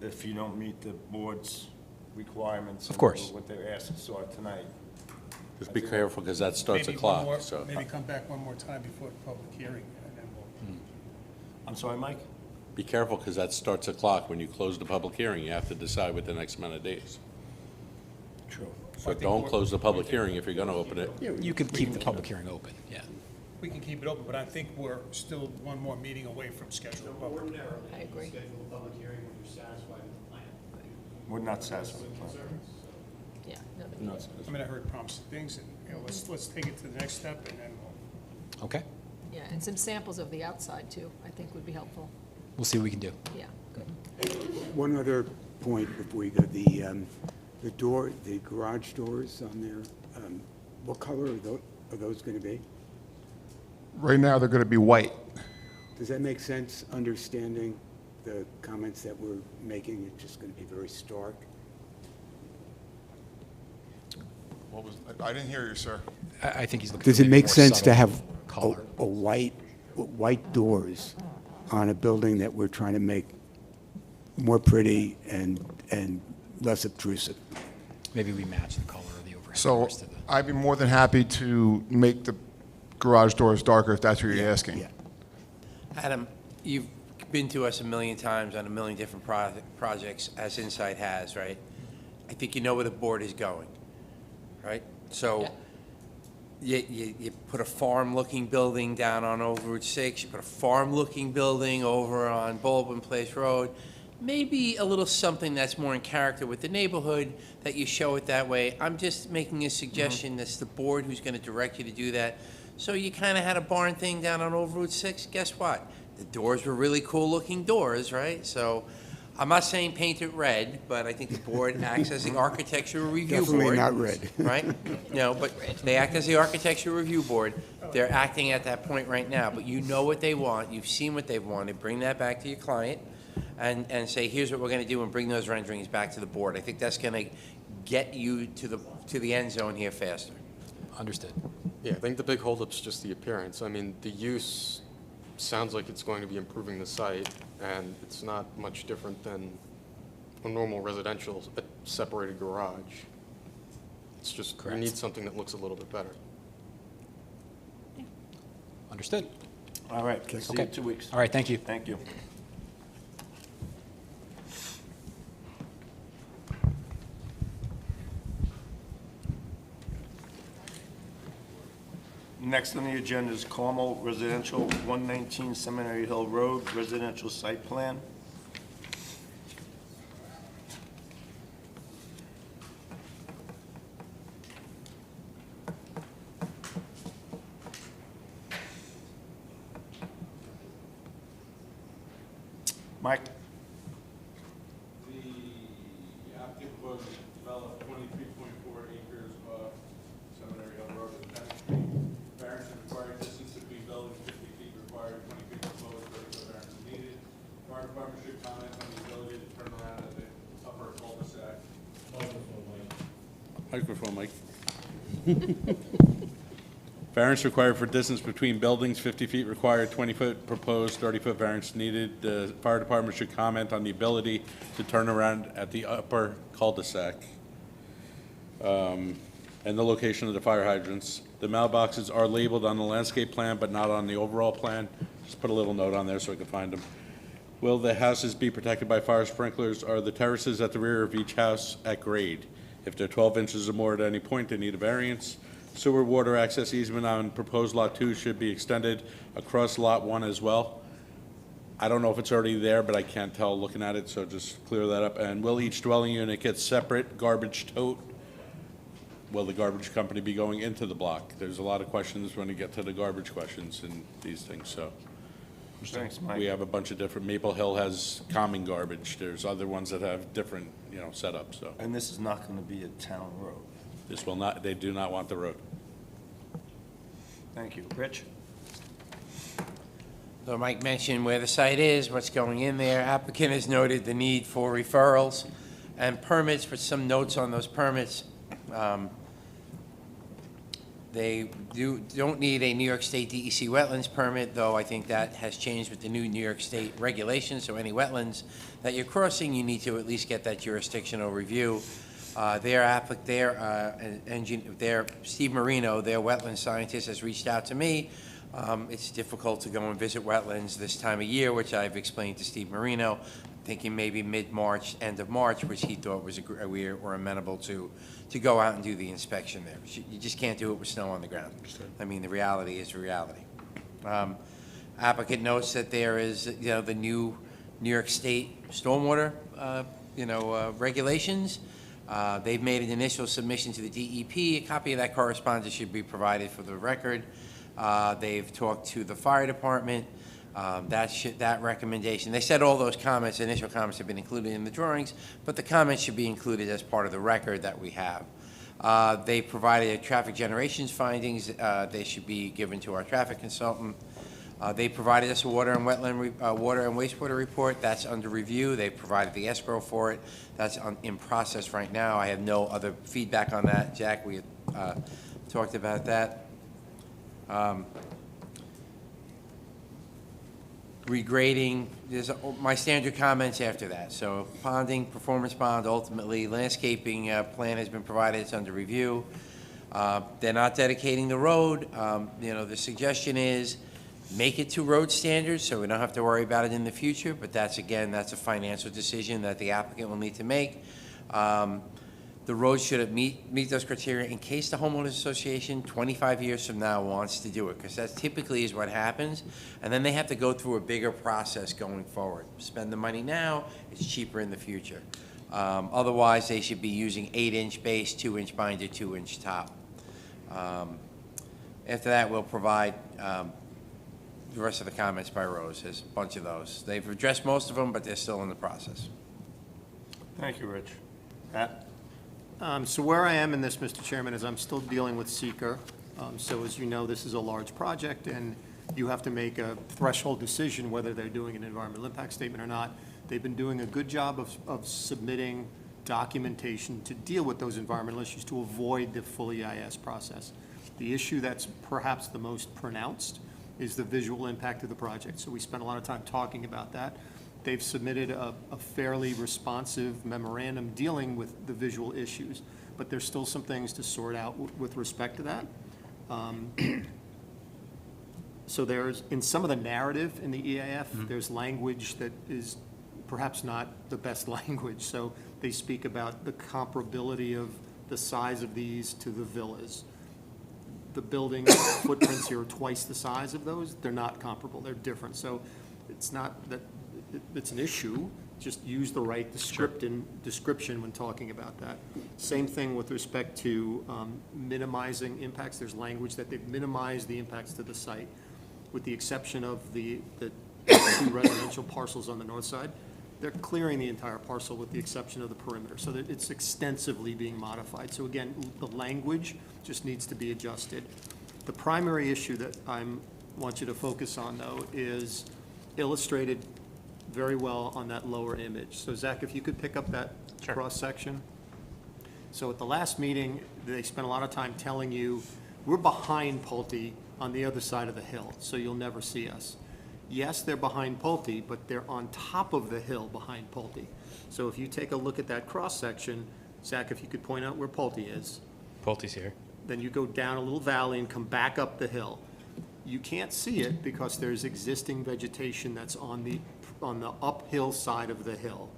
if you don't meet the board's requirements. Of course. And what they're asking for tonight. Just be careful, because that starts a Maybe one clock, more- so. Maybe come back one more time before the public hearing, and then we'll. I'm sorry, Mike? Be careful, because that starts a clock. When you close the public hearing, you have to decide within the next amount of days. True. So don't close the public hearing if you're going to open it. You could keep the public hearing open, yeah. We can keep it open, but I think we're still one more meeting away from scheduling a public. I agree. Schedule a public hearing when you're satisfied with the plan. We're not satisfied with the plan. Yeah, no big Not deal. satisfied. I mean, I heard promising things, and, let's take it to the next step, and then we'll. Okay, Yeah, and some samples of the outside, too, I think would be helpful. we'll see what we can do. Yeah, good. One other point before you go, the door, the garage doors on there, what color are those going to be? Right now, they're going to be white. Does that make sense, understanding the comments that we're making? It's just going to be very stark. What was, I didn't hear you, sir. I think he's looking. Does for it maybe make more sense to subtle have color. a white doors on a building that we're trying to make more pretty and less obtrusive? Maybe we match the color of the overhead So doors to the. I'd be more than happy to make the garage doors darker if that's what you're asking. Yeah. Adam, you've been to us a million times on a million different projects, as Insight has, right? I think you know where the board is going, right? So you put a farm-looking building down on Over Route 6, you put a farm-looking building over on Baldwin Place Road, maybe a little something that's more in character with the neighborhood, that you show it that way. I'm just making a suggestion, that's the board who's gonna direct you to do that. So you kinda had a barn thing down on Over Route 6, guess what? The doors were really cool-looking doors, right? So, I'm not saying paint it red, but I think the board acts as the architectural review board. Definitely not red. Right? No, but they act as the architectural review board. They're acting at that point right now, but you know what they want, you've seen what they've wanted, bring that back to your client, and say, here's what we're gonna do, and bring those renderings back to the board. I think that's gonna get you to the end zone here faster. Understood. Yeah, I think the big holdup's just the appearance. I mean, the use sounds like it's going to be improving the site, and it's not much different than a normal residential separated garage. It's just, we Correct. need something that looks a little bit better. Understood. All right, see you Okay. in 2 weeks. All right, thank you. Thank you. Next on the agenda is Carmel Residential, 119 Seminary Hill Road, residential site plan. Mike? The applicant proposed to develop 23.4 acres of Seminary Hill Road and 10th Street. Variance required distance between buildings 50 feet required, 20 feet proposed, 30-foot variance needed. Fire department should comment on the ability to turn around at the upper cul-de-sac. Microphone, Mike. Variance required for distance between buildings, 50 feet required, 20-foot proposed, 30-foot variance needed. The fire department should comment on the ability to turn around at the upper cul-de-sac. And and the location of the fire hydrants. The mailboxes are labeled on the landscape plan, but not on the overall plan. Just put a little note on there so I can find them. Will the houses be protected by fire sprinklers? Are the terraces at the rear of each house at grade? If they're 12 inches or more at any point, they need a variance. Sewer water access easement on proposed Lot 2 should be extended across Lot 1 as well. I don't know if it's already there, but I can't tell looking at it, so just clear that up. And will each dwelling unit get separate garbage tote? Will the garbage company be going into the block? There's a lot of questions when you get to the garbage questions and these things, so. Thanks, Mike. We have a bunch of different, Maple Hill has common garbage. There's other ones that have different, setups, so. And this is not going to be a town road. This will not, they do not want the road. Thank you. Rich? So Mike mentioned where the site is, what's going in there. Applicant has noted the need for referrals and permits, for some notes on those permits. They don't need a New York State DEC wetlands permit, though I think that has changed with the new New York State regulations, so any wetlands that you're crossing, you need to at least get that jurisdictional review. Their Steve Marino, their wetland scientist, has reached out to me. It's difficult to go and visit wetlands this time of year, which I've explained to Steve Marino, thinking maybe mid-March, end of March, which he thought was we were amenable to go out and do the inspection there. You just can't do it with snow on the ground. I mean, the reality is reality. Applicant notes that there is, the new New York State stormwater, regulations. They've made an initial submission to the DEP. A copy of that correspondence should be provided for the record. They've talked to the fire department. That recommendation, they said all those comments, initial comments, have been included in the drawings, but the comments should be included as part of the record that we have. They provided traffic generations findings. They should be given to our traffic consultant. They provided us a water and wastewater report. That's under review. They provided the escrow for it. That's in process right now. I have no other feedback on that. Jack, we had talked about that. Regrading, there's my standard comments after that. So ponding, performance bond, ultimately landscaping plan has been provided, it's under review. They're not dedicating the road. The suggestion is make it to road standards so we don't have to worry about it in the future, but that's a financial decision that the applicant will need to make. The road should meet those criteria in case the homeowners association 25 years from now wants to do it, because that typically is what happens. And then they have to go through a bigger process going forward. Spend the money now, it's cheaper in the future. Otherwise, they should be using 8-inch base, 2-inch binder, 2-inch top. After that, we'll provide the rest of the comments by Rose. There's a bunch of those. They've addressed most of them, but they're still in the process. Thank you, Rich. Pat? So where I am in this, Mr. Chairman, is I'm still dealing with seeker. So as you know, this is a large project, and you have to make a threshold decision whether they're doing an environmental impact statement or not. They've been doing a good job of submitting documentation to deal with those environmental issues to avoid the full EIS process. The issue that's perhaps the most pronounced is the visual impact of the project. So we spent a lot of time talking about that. They've submitted a fairly responsive memorandum dealing with the visual issues, but there's still some things to sort out with respect to that. So there's, in some of the narrative in the EAF, there's language that is perhaps not the best language. So they speak about the comparability of the size of these to the villas. The building footprints here are twice the size of those. They're not comparable, they're different. So it's not that it's an issue, just use the right description when talking about that. Same thing with respect to minimizing impacts. There's language that they've minimized the impacts to the site, with the exception of the 2 residential parcels on the north side. They're clearing the entire parcel with the exception of the perimeter, so that it's extensively being modified. So again, the language just needs to be adjusted. The primary issue that I want you to focus on, though, is illustrated very well on that lower image. So Zach, if you could pick up that cross-section. So at the last meeting, they spent a lot of time telling you, we're behind Pulte on the other side of the hill, so you'll never see us. Yes, they're behind Pulte, but they're on top of the hill behind Pulte. So if you take a look at that cross-section, Zach, if you could point out where Pulte is, Pulte's here. Then you go down a little valley and come back up the hill. You can't see it because there's existing vegetation that's on the uphill side of the hill.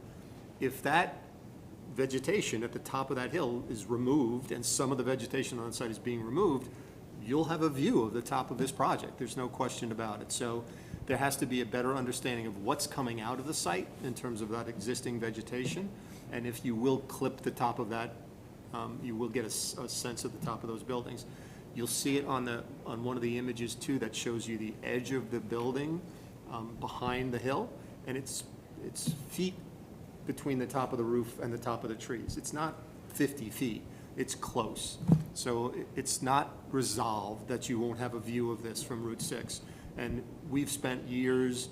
If that vegetation at the top of that hill is removed, and some of the vegetation on the site is being removed, you'll have a view of the top of this project. There's no question about it. So there has to be a better understanding of what's coming out of the site in terms of that existing vegetation. And if you will clip the top of that, you will get a sense of the top of those buildings. You'll see it on one of the images too that shows you the edge of the building behind the hill, and it's feet between the top of the roof and the top of the trees. It's not 50 feet, it's close. So it's not resolved that you won't have a view of this from Route 6. And we've spent years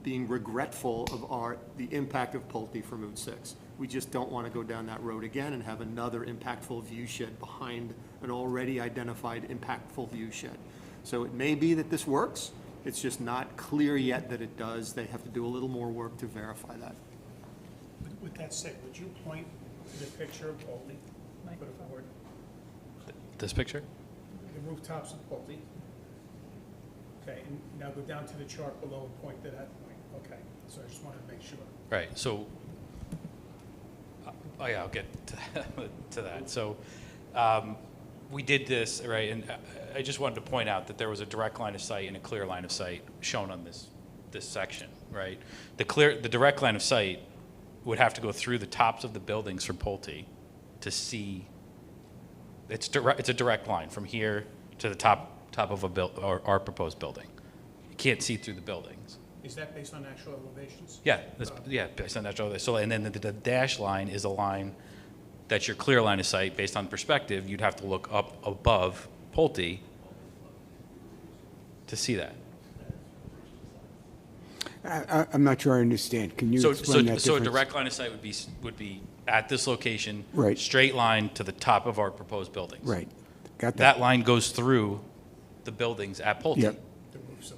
being regretful of the impact of Pulte from Route 6. We just don't want to go down that road again and have another impactful view shed behind an already identified impactful view shed. So it may be that this works, it's just not clear yet that it does. They have to do a little more work to verify that. With that said, would you point to the picture of Pulte for the board? This picture? The rooftops of Pulte? Okay, and now go down to the chart below and point to that point. Okay, so I just wanted to make sure. Right, so, oh yeah, I'll get to that. So, we did this, right, and I just wanted to point out that there was a direct line of sight and a clear line of sight shown on this section, right? The direct line of sight would have to go through the tops of the buildings for Pulte to see. It's a direct line from here to the top of our proposed building. You can't see through the buildings. Is that based on actual elevations? Yeah, based on natural elevation. So, and then the dash line is a line that's your clear line of sight. Based on perspective, you'd have to look up above Pulte to see that. I'm not sure I understand. Can you explain that difference? So a direct line of sight would be at this location, Right. straight line to the top of our proposed buildings. Right. Got that. That line goes through the buildings at Pulte. Yep.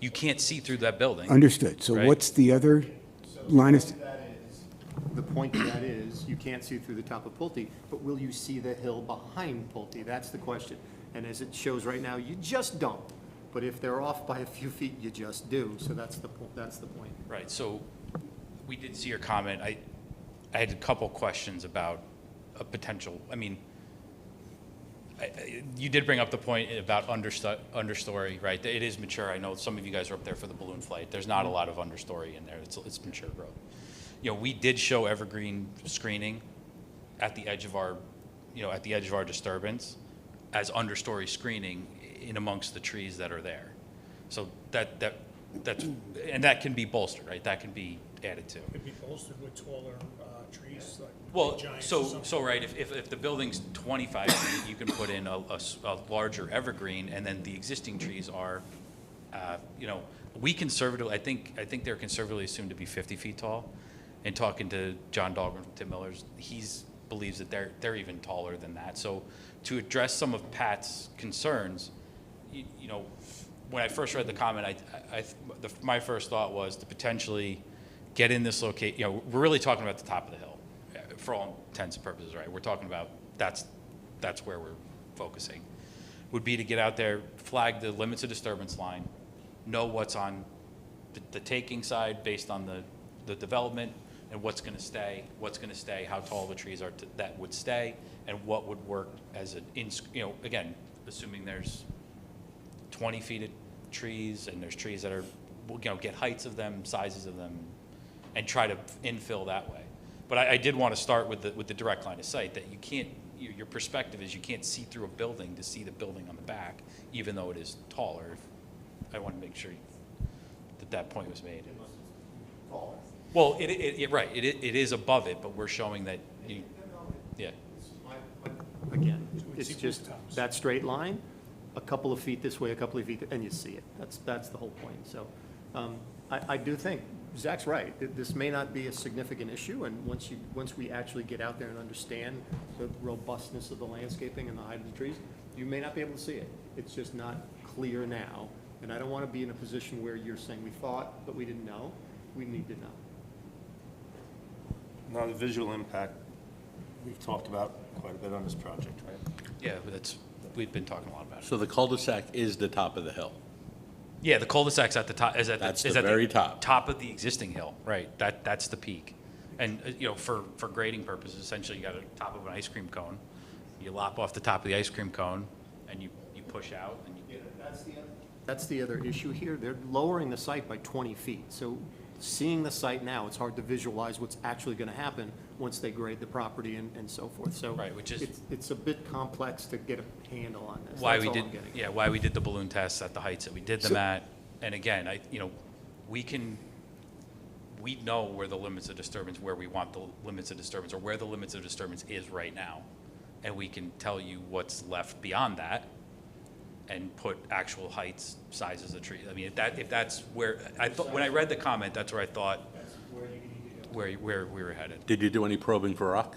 You can't see through that building. Understood. So right? what's the other line of? The point of that is, you can't see through the top of Pulte, but will you see the hill behind Pulte? That's the question. And as it shows right now, you just don't. But if they're off by a few feet, you just do. So that's the point. Right, so we did see your comment. I had a couple questions about a potential, I mean, you did bring up the point about understory, right? It is mature. I know some of you guys are up there for the balloon flight. There's not a lot of understory in there. It's mature growth. You know, we did show evergreen screening at the edge of our, at the edge of our disturbance as understory screening in amongst the trees that are there. So that's, and that can be bolstered, right? That can be added to. Could be bolstered with taller trees, like Well, giants or something. so right, if the building's 25 feet, you can put in a larger evergreen, and then the existing trees are, we conservatively, I think they're conservatively assumed to be 50 feet tall. And talking to John Dahlgren from Tim Miller's, he believes that they're even taller than that. So to address some of Pat's concerns, when I first read the comment, my first thought was to potentially get in this location. We're really talking about the top of the hill, for all intents and purposes, right? We're talking about that's where we're focusing. Would be to get out there, flag the limits of disturbance line, know what's on the taking side based on the development, and what's going to stay, how tall the trees are that would stay, and what would work as again, assuming there's 20 feet of trees, and there's trees that are, get heights of them, sizes of them, and try to infill that way. But I did want to start with the direct line of sight, that you can't, your perspective is you can't see through a building to see the building on the back, even though it is taller. I want to make sure that point was made. Well, right, it is above it, but we're showing that yeah. Again, it's just that straight line, a couple of feet this way, a couple of feet, and you see it. That's the whole point. So I do think Zach's right. This may not be a significant issue, and once we actually get out there and understand the robustness of the landscaping and the height of the trees, you may not be able to see it. It's just not clear now, and I don't want to be in a position where you're saying we thought, but we didn't know. We need to know. Now, the visual impact we've talked about quite a bit on this project, right? Yeah, but we've been talking a lot about it. So the cul-de-sac is the top of the hill. Yeah, the cul-de-sac's at the top, That's is the at very top. top of the existing hill, right, that's the peak. And, for grading purposes, essentially, you got a top of an ice cream cone, you lop off the top of the ice cream cone, and you push out, and you get That's the other issue here. They're lowering the site by 20 feet. So seeing the site now, it's hard to visualize what's actually going to happen once they grade the property and so forth. So Right, which is- it's a bit complex to get a handle on this. why That's we all did, I'm getting at. yeah, why we did the balloon tests at the heights that we did them at. And again, we know where the limits of disturbance, where we want the limits of disturbance, or where the limits of disturbance is right now. And we can tell you what's left beyond that and put actual heights, sizes of trees. I mean, if that's where, when I read the comment, that's where I thought, where we were headed. Did you do any probing for rock?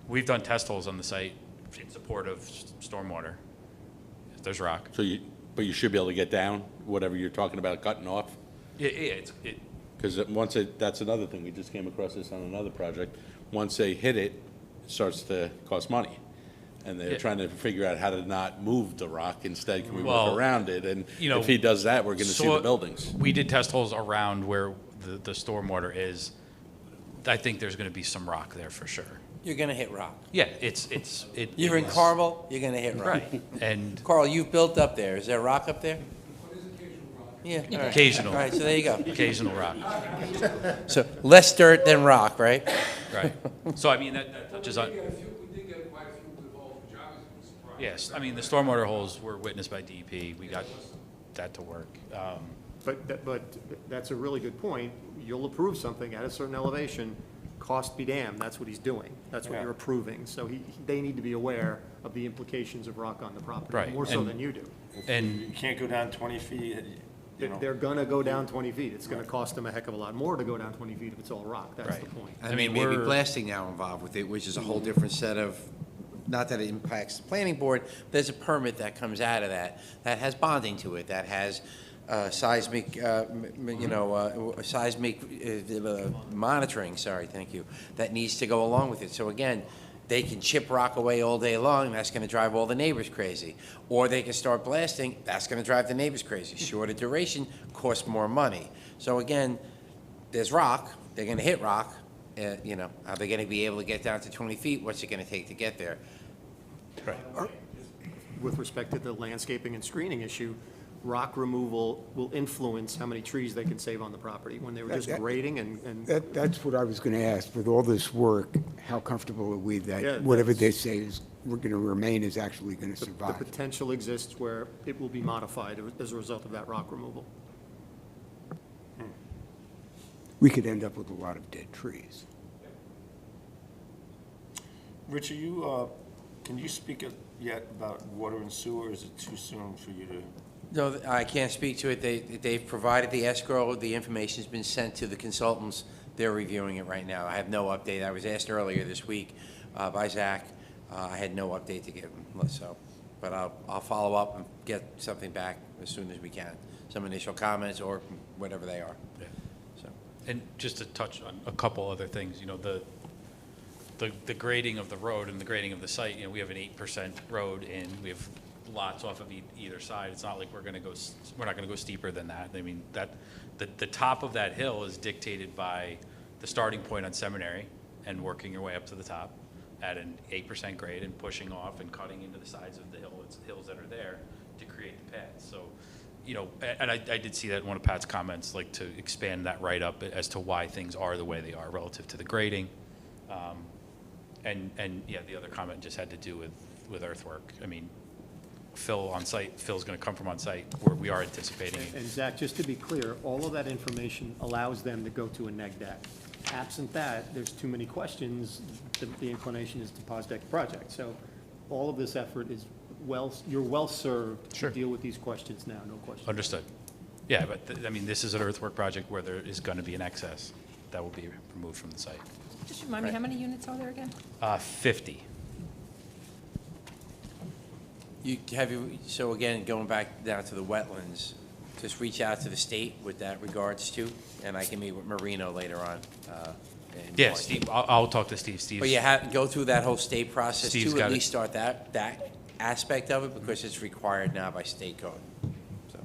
We've done test holes on the site in support of stormwater. There's rock. But you should be able to get down, whatever you're talking about cutting off? Yeah, Because that's another thing, we just came across this on another project. Once they hit it, it starts to cost money. And they're Yeah. trying to figure out how to not move the rock, instead can we Well, work around it? And if he does that, we're gonna see the buildings. We did test holes around where the stormwater is. I think there's gonna be some rock there for sure. You're gonna hit rock. Yeah, You're in Carmel, you're gonna hit rock. Right, and Carl, you've built up there. Is there rock up there? Yeah. all right. Occasional. All right, so there you go. occasional rock, So less dirt than rock, right? right. So I mean, that touches on. Yes, I mean, the stormwater holes were witnessed by DEP. We got that to work. But that's a really good point. You'll approve something at a certain elevation, cost be damned, that's what he's doing. That's what you're approving. So they need to be aware of the implications of rock on the property, Right, more so and- than you do. And You can't go down 20 feet, you know. They're gonna go down 20 feet. It's gonna cost them a heck of a lot more to go down 20 feet if it's all rock. That's the Right. point. I mean, maybe blasting now involved with it, which is a whole different set of, not that it impacts the planning board, there's a permit that comes out of that has bonding to it, that has seismic, seismic monitoring, thank you, that needs to go along with it. So again, they can chip rock away all day long, and that's gonna drive all the neighbors crazy. Or they can start blasting, that's gonna drive the neighbors crazy. Shorter duration costs more money. So again, there's rock, they're gonna hit rock, are they gonna be able to get down to 20 feet? What's it gonna take to get there? With respect to the landscaping and screening issue, rock removal will influence how many trees they can save on the property. When they were just grading and That's what I was going to ask. With all this work, how comfortable are we Yeah, that whatever they that's- say is, we're going to remain is actually going to the survive? potential exists where it will be modified as a result of that rock removal. We could end up with a lot of dead trees. Rich, can you speak yet about water and sewer, or is it too soon for you to? No, I can't speak to it. They've provided the escrow, the information's been sent to the consultants. They're reviewing it right now. I have no update. I was asked earlier this week by Zach. I had no update to give him, so, but I'll follow up and get something back as soon as we can. Some initial comments or whatever they are. Yeah. So, And just to touch on a couple other things, the grading of the road and the grading of the site, we have an 8% road in, we have lots off of either side. It's not like we're not gonna go steeper than that. I mean, the top of that hill is dictated by the starting point on Seminary and working your way up to the top at an 8% grade and pushing off and cutting into the sides of the hills that are there to create the path. So, and I did see that in one of Pat's comments, like to expand that right up as to why things are the way they are relative to the grading. And yeah, the other comment just had to do with earthwork. I mean, Phil's gonna come from on site, where we are anticipating. And Zach, just to be clear, all of that information allows them to go to a neg deck. Absent that, there's too many questions, the inclination is to pause deck the project. So all of this effort is you're well-served to Sure. deal with these questions now, no question. Understood. Yeah, but, this is an earthwork project where there is gonna be an excess that will be removed from the site. Just remind me, how many units are there again? 50. so again, going back down to the wetlands, just reach out to the state with that regards to, and I can meet with Marino later on, and Yeah, Steve, I'll talk to Steve. Steve's. But you have, go through that whole state process Steve's to got at it. least start that aspect of it, because it's required now by state code. So,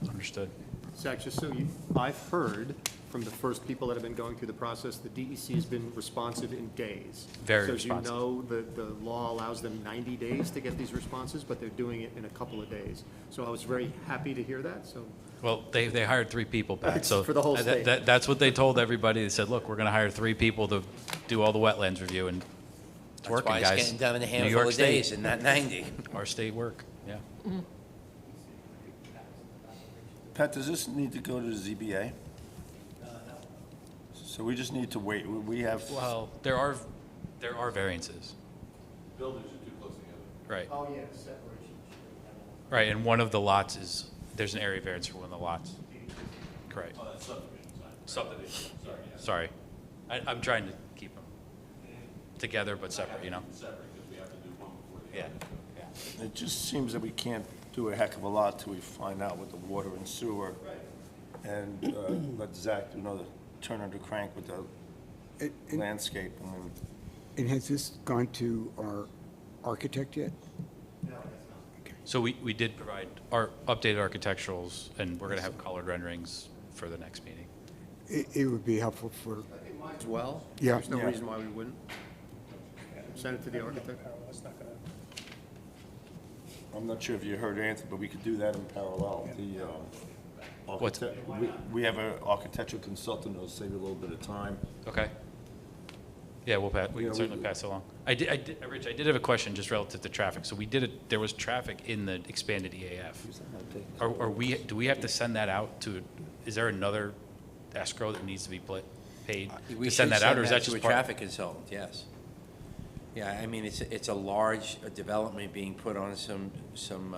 Understood. Zach, just so you, I've heard from the first people that have been going through the process, the DEC has been responsive in days. Very So responsive. as you know, the law allows them 90 days to get these responses, but they're doing it in a couple of days. So I was very happy to hear that, so. Well, they hired 3 people, Pat, so. For the whole state. That's what they told everybody. They said, look, we're gonna hire 3 people to do all the wetlands review, and it's that's working, why guys. it's getting done in a New handful York of State. days and not 90. Our state work, yeah. Pat, does this need to go to the ZBA? So we just need to wait. We have, Well, there are variances. Buildings are too close together. Right, Oh, yeah, separation. right, and one of the lots is, there's an area variance for one of the lots. Correct. Oh, that's subdivision side. Subdivision, sorry. I'm trying to keep them together but separate, you know? Separate, because we have to do one before the Yeah, other. yeah. it just seems that we can't do a heck of a lot till we find out with the water and sewer. And let Zach do another turn of the crank with the landscape. And has this gone to our architect yet? So we did provide our updated architecturals, and we're gonna have colored renderings for the next meeting. It would be helpful for, As well? Yeah. There's no Yeah. reason why we wouldn't. Send it to the architect. It's not gonna. I'm not sure if you heard Anthony, but we could do that in parallel. The What's- we have an architectural consultant that'll save you a little bit of time. Okay? Yeah, we Yeah, can certainly pass it along. Rich, I did have a question just relative to traffic. So there was traffic in the expanded EAF. Do we have to send that out to, is there another escrow that needs to be paid We to should send that out, or is that to just a part? traffic consultant, yes. Yeah, I mean, it's a large development being put on some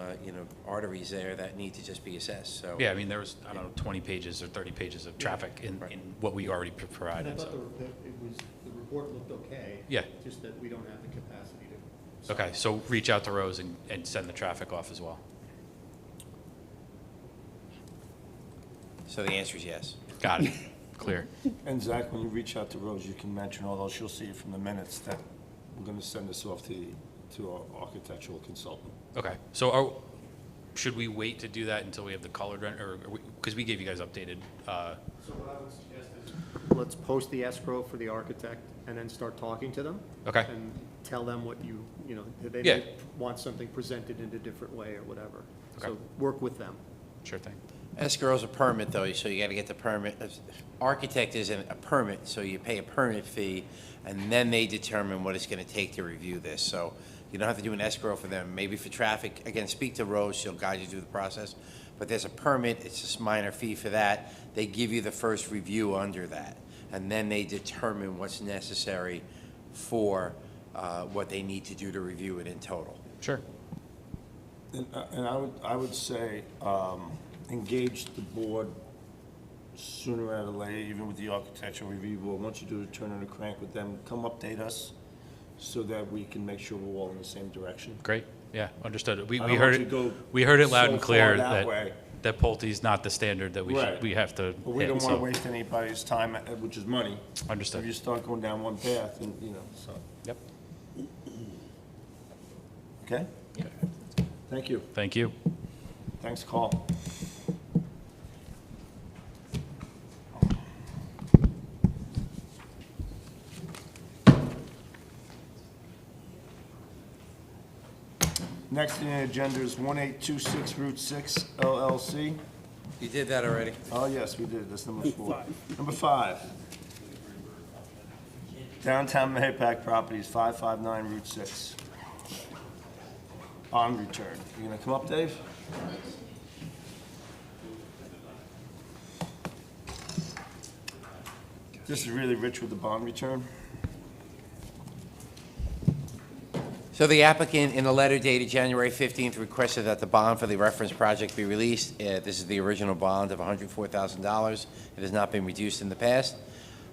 arteries there that need to just be assessed, so. Yeah, I mean, there was, I don't know, 20 pages or 30 pages of traffic in what we already And I provided, thought so. the report looked okay. Yeah. Just that we don't have the capacity to. Okay, so reach out to Rose and send the traffic off as well. So the answer is yes. Got it. Clear. And Zach, when you reach out to Rose, you can mention all those. She'll see it from the minutes that we're going to send this off to our architectural consultant. Okay, so should we wait to do that until we have the colored render, or, because we gave you guys updated, So what I would suggest is, let's post the escrow for the architect and then start talking to them. Okay. And tell them what they Yeah. may want something presented in a different way or whatever. Okay. So work with them. sure thing. Escrow's a permit, though, so you gotta get the permit. Architect isn't a permit, so you pay a permit fee, and then they determine what it's gonna take to review this. So you don't have to do an escrow for them. Maybe for traffic, again, speak to Rose, she'll guide you through the process. But there's a permit, it's just minor fee for that. They give you the first review under that, and then they determine what's necessary for what they need to do to review it in total. Sure. And I would say, engage the board sooner rather than later, even with the architectural review board. Once you do the turn of the crank with them, come update us so that we can make sure we're all in the same direction. Great, yeah, understood. We I don't heard want you to we heard it loud so and clear far that way. that Pulte's not the standard that Right. we have to But we hit, don't want to so. waste anybody's time, which is money. Understood. If you start going down one path, and, so. Yep. Okay? Thank you. Thank you. Thanks, Carl. Next on the agenda is 1826 Route 6 LLC. You did that already? Oh, yes, we did. That's number 4. Number 5. Downtown Mahopac Properties, 559 Route 6. Bond return. You gonna come up, Dave? This is really rich with the bond return. So the applicant, in a letter dated January 15th, requested that the bond for the reference project be released. This is the original bond of $104,000. It has not been reduced in the past.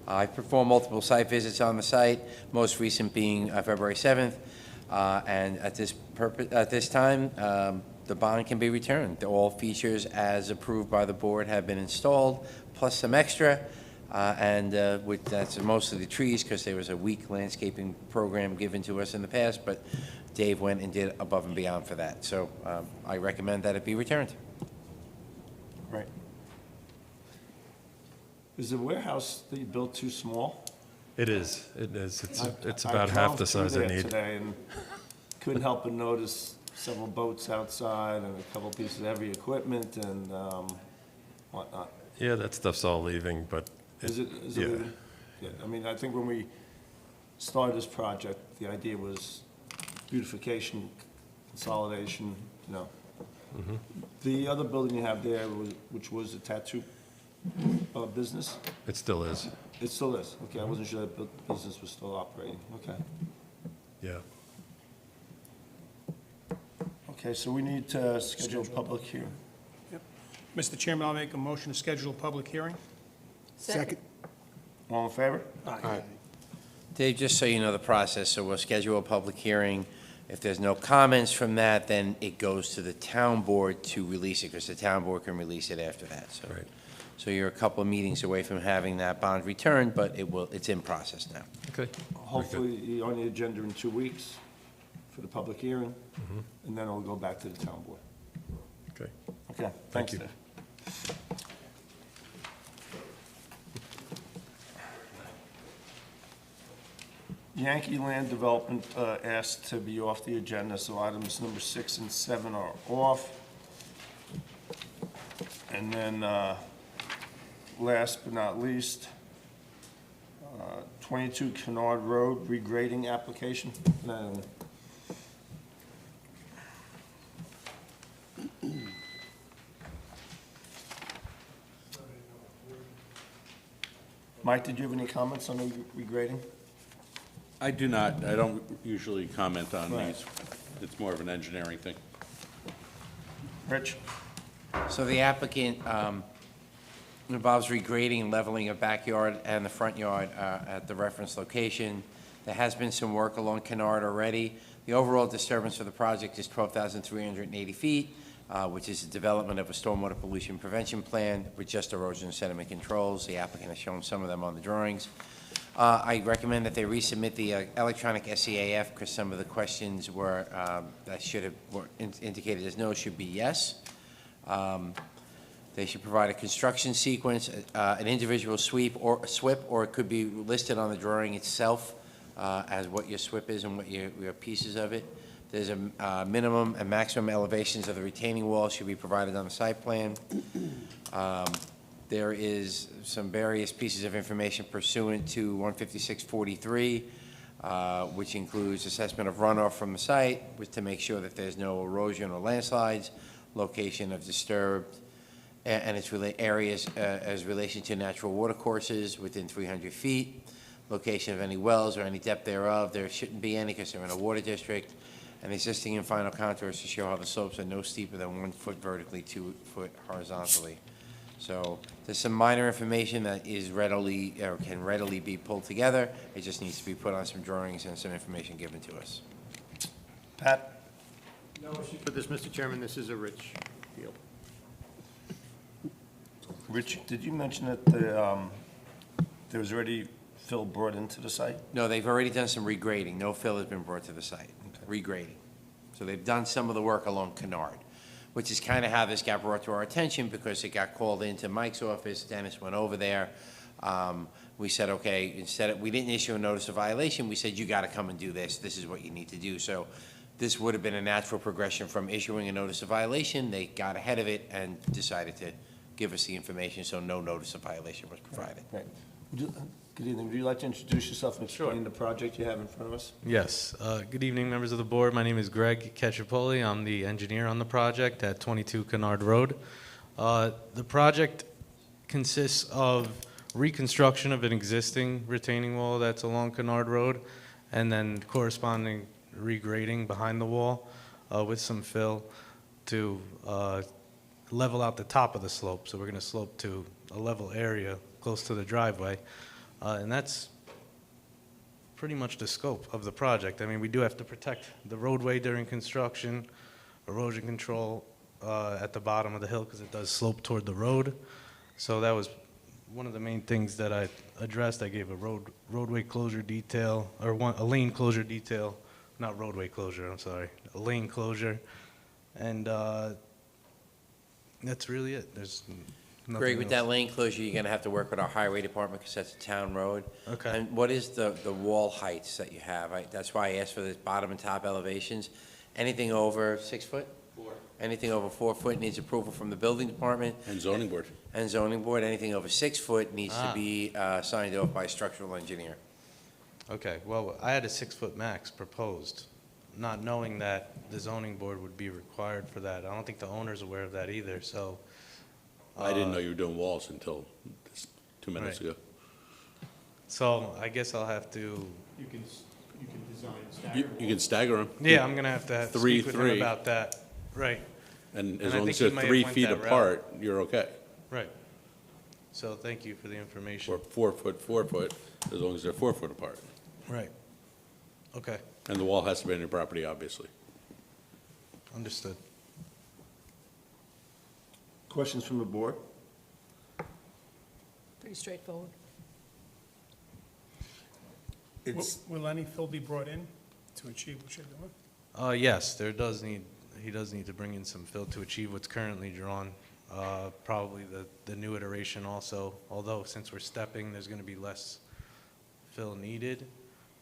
I've performed multiple site visits on the site, most recent being February 7th. And at this time, the bond can be returned. All features as approved by the board have been installed, plus some extra. That's most of the trees, because there was a weak landscaping program given to us in the past, but Dave went and did above and beyond for that. So I recommend that it be returned. Right. Is the warehouse that you built too small? It is, it is. It's I about half the drove through size I there need. today and couldn't help but notice several boats outside and a couple pieces of heavy equipment and whatnot. Yeah, that stuff's all leaving, but. Is it Yeah. leaving? Yeah, I mean, I think when we started this project, the idea was beautification, consolidation, you know. Mhm. The other building you have there, which was a tattoo business? It still is. It still is? Okay, I wasn't sure that business was still operating. Okay. Yeah. Okay, so we need to schedule a public hearing. Yep. Mr. Chairman, I'll make a motion to schedule a public hearing. Second. All in favor? Aye. Dave, just so you know the process, so we'll schedule a public hearing. If there's no comments from that, then it goes to the town board to release it, because the town board can release it after that, so. Right. So you're a couple of meetings away from having that bond returned, but it's in process now. Okay. Hopefully, you're on the agenda in 2 weeks for the public hearing, Mhm. and then it'll go back to the town board. Okay. Okay, Thank thanks, you. Dave. Yankee Land Development asked to be off the agenda, so items number 6 and 7 are off. And then, last but not least, 22 Kennard Road regrading application. Mike, did you have any comments on the regrading? I do not. I don't usually comment on Right. these. It's more of an engineering thing. Rich? So the applicant involves regrading and leveling a backyard and the front yard at the reference location. There has been some work along Kennard already. The overall disturbance for the project is 12,380 feet, which is the development of a stormwater pollution prevention plan with just erosion and sediment controls. The applicant has shown some of them on the drawings. I recommend that they resubmit the electronic SEAF, because some of the questions were, that should have, were indicated as no, should be yes. They should provide a construction sequence, an individual sweep or a SWIP, or it could be listed on the drawing itself as what your SWIP is and what your pieces of it. There's a minimum and maximum elevations of the retaining wall should be provided on the site plan. There is some various pieces of information pursuant to 15643, which includes assessment of runoff from the site, with to make sure that there's no erosion or landslides, location of disturbed, and its areas as relation to natural water courses within 300 feet, location of any wells or any depth thereof. There shouldn't be any because they're in a water district, and existing and final contours to show how the slopes are no steeper than 1 foot vertically, 2 foot horizontally. So there's some minor information that is readily, or can readily be pulled together. It just needs to be put on some drawings and some information given to us. Pat? No issue with this, Mr. Chairman. This is a Rich deal. Rich, did you mention that there was already fill brought into the site? No, they've already done some regrading. No fill has been brought to the site. Regrading. So they've done some of the work along Kennard, which is kind of how this got brought to our attention, because it got called into Mike's office. Dennis went over there. We said, okay, we didn't issue a notice of violation. We said, you got to come and do this. This is what you need to do. So this would have been a natural progression from issuing a notice of violation. They got ahead of it and decided to give us the information, so no notice of violation was provided. Right. Good evening. Would you like to introduce yourself and explain the project you have in front of us? Yes. Good evening, members of the board. My name is Greg Cacciapoli. I'm the engineer on the project at 22 Kennard Road. The project consists of reconstruction of an existing retaining wall that's along Kennard Road, and then corresponding regrading behind the wall with some fill to level out the top of the slope. So we're going to slope to a level area close to the driveway. And that's pretty much the scope of the project. I mean, we do have to protect the roadway during construction, erosion control at the bottom of the hill because it does slope toward the road. So that was one of the main things that I addressed, I gave a roadway closure detail, or a lane closure detail, not roadway closure, I'm sorry, a lane closure. And that's really it. There's nothing Greg, with that else. lane closure, you're gonna have to work with our highway department, because that's a town road. Okay. And what is the wall heights that you have? That's why I asked for the bottom and top elevations. Anything over 6 foot? 4. Anything over 4 foot needs approval from the building department. And zoning board. And zoning board. Anything over 6 foot needs to Ah. be signed off by a structural engineer. Okay, well, I had a 6-foot max proposed, not knowing that the zoning board would be required for that. I don't think the owner's aware of that either, so. I didn't know you were doing walls until 2 minutes Right. ago. So I guess I'll have to, You can design and You stagger. you can stagger them. yeah, I'm gonna have to Three, speak with him three. about that. Right, And And as I long think as he they're might have 3 went feet that route. apart, you're okay. right. So thank you for the information. Or 4 foot, 4 foot, as long as they're 4 foot apart. Right. Okay, And the wall has to be on your property, obviously. understood. Questions from the board? Pretty straightforward. Will any fill be brought in to achieve what you're doing? Yes, he does need to bring in some fill to achieve what's currently drawn. Probably the new iteration also, although since we're stepping, there's gonna be less fill needed.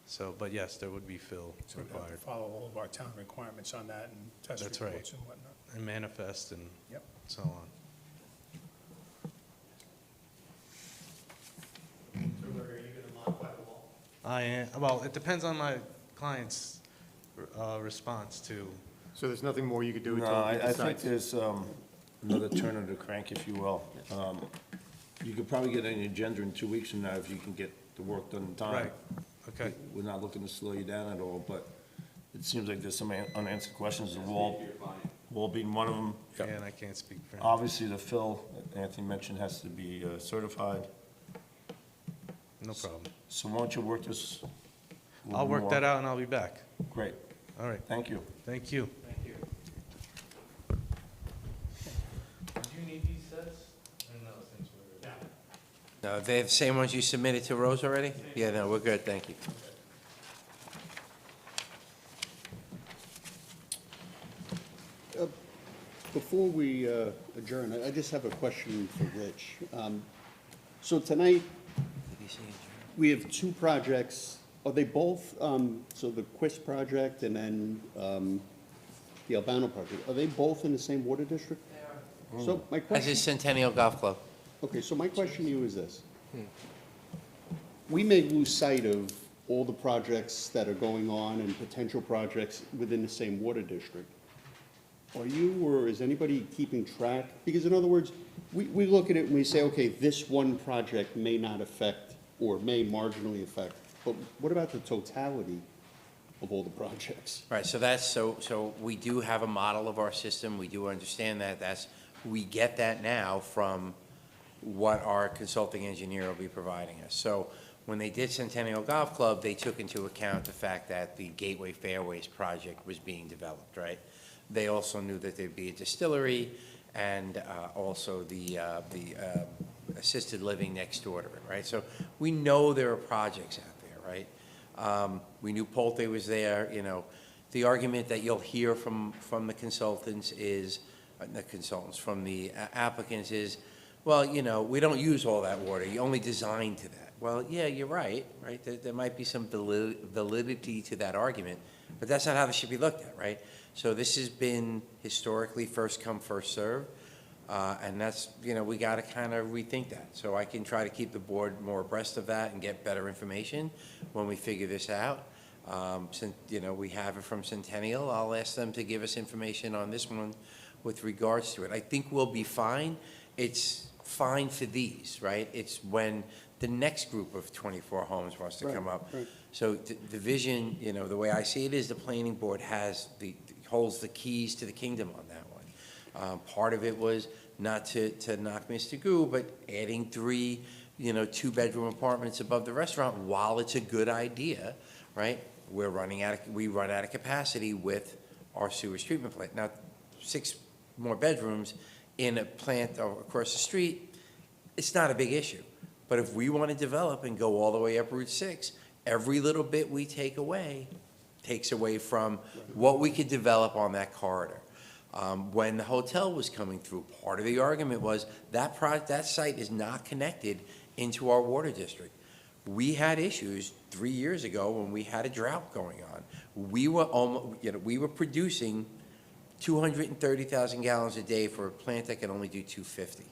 So, but yes, there would be fill So we have to required. follow all of our town requirements on that and test That's right. reports and whatnot. And manifest and Yep. so on. So are you gonna modify the wall? Well, it depends on my client's response to, So there's nothing more you could do No, until he I think decides? there's another turn of the crank, if you will. You could probably get an agenda in 2 weeks from now if you can get the work done in time. right, okay. We're not looking to slow you down at all, but it seems like there's some unanswered questions. The wall being one of them. Yeah, and I can't speak for him. Obviously, the fill, Anthony mentioned, has to be certified. No problem. So why don't you work this? a little I'll work more? that out and I'll be back. Great, All right, thank you. thank you. Thank you. Do you need these sets? Or no, since we're. No, they have the same ones you submitted to Rose already? Yeah, no, we're good, thank you. Before we adjourn, I just have a question for Rich. So tonight, we have 2 projects. Are they both, so the Quist project and then the Albano project, are they both in the same water district? They are. So my As question, is Centennial Golf Club. okay, so my question to you is this. We may lose sight of all the projects that are going on and potential projects within the same water district. Are you, or is anybody keeping track? Because in other words, we look at it and we say, okay, this one project may not affect or may marginally affect, but what about the totality of all the projects? Right, so we do have a model of our system, we do understand that, we get that now from what our consulting engineer will be providing us. So when they did Centennial Golf Club, they took into account the fact that the Gateway Fairways project was being developed, right? They also knew that there'd be a distillery and also the assisted living next door to it, right? So we know there are projects out there, right? We knew Polte was there, you know. The argument that you'll hear from the consultants is, from the applicants is, well, you know, we don't use all that water, you only design to that. Well, yeah, you're right? There might be some validity to that argument, but that's not how this should be looked at, right? So this has been historically first come, first served, and that's, you know, we got to kind of rethink that. So I can try to keep the board more abreast of that and get better information when we figure this out. Since, you know, we have it from Centennial, I'll ask them to give us information on this one with regards to it. I think we'll be fine. It's fine for these, right? It's when the next group of 24 homes wants to come up. Right. So the vision, you know, the way I see it is the planning board holds the keys to the kingdom on that one. Part of it was not to knock Mr. Gu, but adding 3, you know, 2-bedroom apartments above the restaurant, while it's a good idea, right? We run out of capacity with our sewage treatment plant. Now, 6 more bedrooms in a plant across the street, it's not a big issue. But if we want to develop and go all the way up Route 6, every little bit we take away takes away from what we could develop on that corridor. When the hotel was coming through, part of the argument was that that site is not connected into our water district. We had issues 3 years ago when we had a drought going on. We were almost, we were producing 230,000 gallons a day for a plant that can only do 250.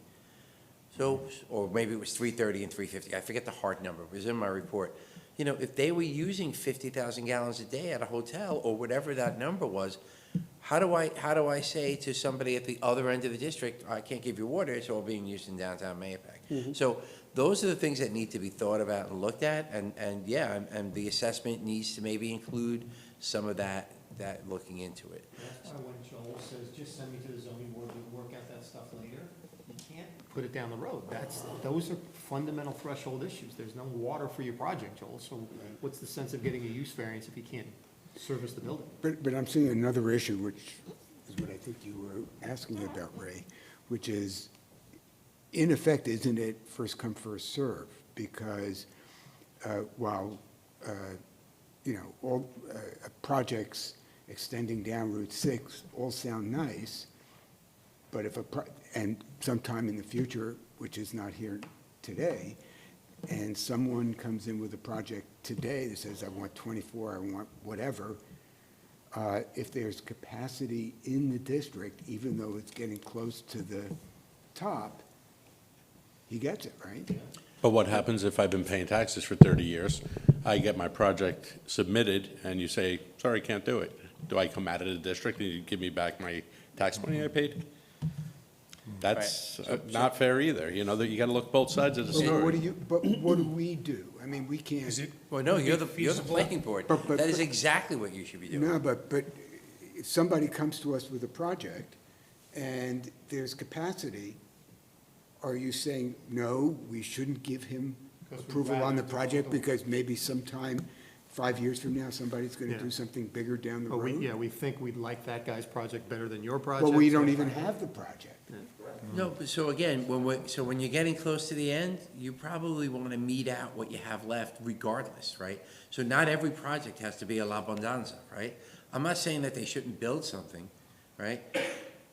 So, or maybe it was 330 and 350. I forget the hard number. It was in my report. If they were using 50,000 gallons a day at a hotel or whatever that number was, how do I say to somebody at the other end of the district, I can't give you water, it's all being used in downtown Mahopac. So those are the things that need to be thought about and looked at, and the assessment needs to maybe include some of that looking into it. That's why when Joel says, just send me to the zoning board, we'll work out that stuff later, you can't put it down the road. Those are fundamental threshold issues. There's no water for your project, Joel, so what's the sense of getting a use variance if you can't service the building? But I'm seeing another issue, which is what I think you were asking about, Ray, which is, in effect, isn't it first come, first serve? Because while, all projects extending down Route 6 all sound nice, but if and sometime in the future, which is not here today, and someone comes in with a project today that says, I want 24, I want whatever, if there's capacity in the district, even though it's getting close to the top, he gets it, right? But what happens if I've been paying taxes for 30 years, I get my project submitted, and you say, sorry, can't do it? Do I come out of the district and you give me back my tax money I paid? That's not fair either. You got to look both sides of the But story. what do we do? I mean, we can't. Well, no, you're the planning board. That is exactly what you should be doing. No, but if somebody comes to us with a project and there's capacity, are you saying, no, we shouldn't give him approval on the project because maybe sometime 5 years from now, somebody's going to do something bigger down the road? We think we'd like that guy's project better than your project. Well, we don't even have the project. No, but so again, when you're getting close to the end, you probably want to meet out what you have left regardless, right? So not every project has to be a La Bondanza, right? I'm not saying that they shouldn't build something, right?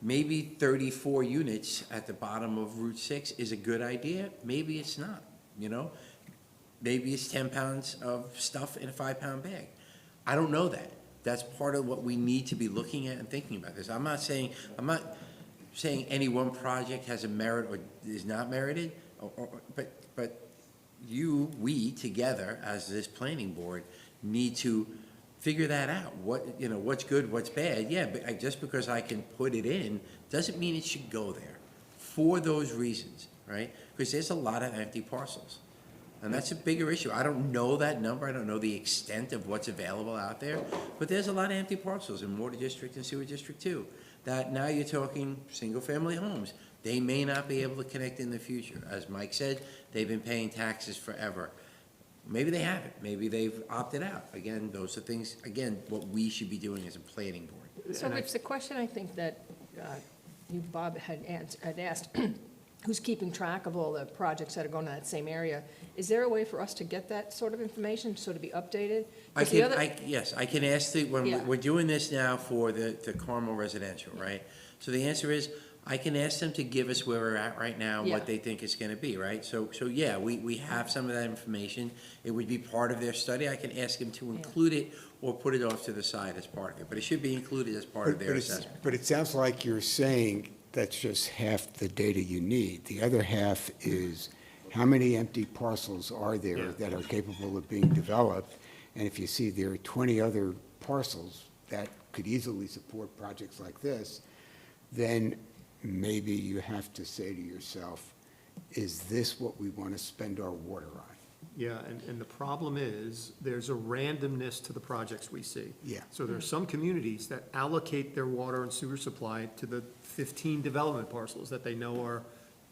Maybe 34 units at the bottom of Route 6 is a good idea. Maybe it's not, Maybe it's 10 pounds of stuff in a 5-pound bag. I don't know that. That's part of what we need to be looking at and thinking about this. I'm not saying any one project has a merit or is not merited, but we together as this planning board need to figure that out. What's good, what's bad. Yeah, but just because I can put it in doesn't mean it should go there for those reasons, right? Because there's a lot of empty parcels. And that's a bigger issue. I don't know that number. I don't know the extent of what's available out there. But there's a lot of empty parcels in Water District and Sewer District too. That now you're talking single-family homes. They may not be able to connect in the future. As Mike said, they've been paying taxes forever. Maybe they haven't. Maybe they've opted out. Again, those are things, what we should be doing as a planning board. So it's the question I think that you, Bob, had asked, who's keeping track of all the projects that are going in that same area? Is there a way for us to get that sort of information, so to be updated? Yes, I can ask when we're doing this now for the Carmel residential, right? So the answer is, I can ask them to give us where we're at right now and what they think it's gonna be, right? So yeah, we have some of that information. It would be part of their study. I can ask them to include it or put it off to the side as part of it, but it should be included as part of their assessment. But it sounds like you're saying that's just half the data you need. The other half is, how many empty parcels are there that are capable of being developed? And if you see there are 20 other parcels that could easily support projects like this, then maybe you have to say to yourself, is this what we want to spend our water on? Yeah, and the problem is, there's a randomness to the projects we see. Yeah. So there are some communities that allocate their water and sewer supply to the 15 development parcels that they know are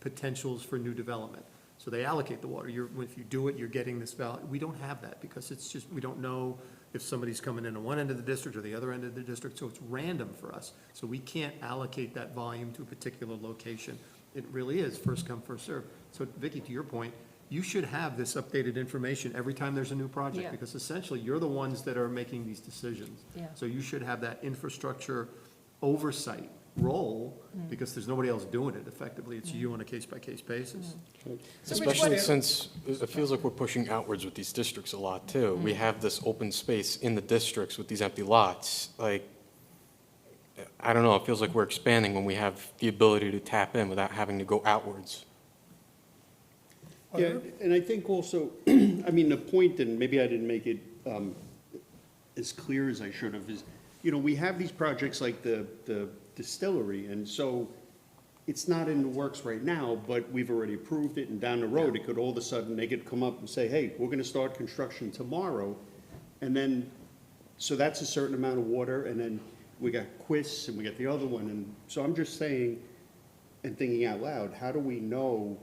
potentials for new development. So they allocate the water. If you do it, you're getting this value. We don't have that because it's just, we don't know if somebody's coming in on one end of the district or the other end of the district, so it's random for us. So we can't allocate that volume to a particular location. It really is first come, first serve. So Vicki, to your point, you should have this updated information every time there's a new project, Yeah. because essentially, you're the ones that are making these decisions. Yeah. So you should have that infrastructure oversight role, because there's nobody else doing it effectively. It's you on a case-by-case basis. Especially since it feels like we're pushing outwards with these districts a lot, too. We have this open space in the districts with these empty lots. Like, I don't know, it feels like we're expanding when we have the ability to tap in without having to go outwards. Yeah, and I think also, I mean, the point, and maybe I didn't make it as clear as I should have, is, you know, we have these projects like the distillery, and so it's not in the works right now, but we've already approved it, and down the road, it could all of a sudden, they could come up and say, hey, we're gonna start construction tomorrow, and then, so that's a certain amount of water, and then we got Quist, and we got the other one, and so I'm just saying, and thinking out loud, how do we know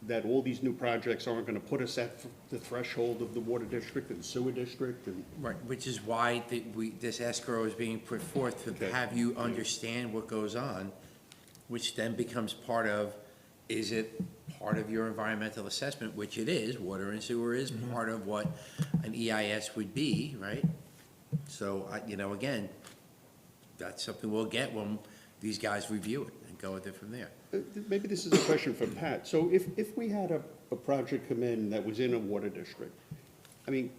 that all these new projects aren't gonna put us at the threshold of the water district and sewer district, and Right, which is why this escrow is being put forth, to have you understand what goes on, which then becomes part of, is it part of your environmental assessment, which it is, water and sewer is part of what an EIS would be, right? So, you know, again, that's something we'll get when these guys review it and go with it from there. maybe this is a question for Pat. So if we had a project come in that was in a water district, I mean,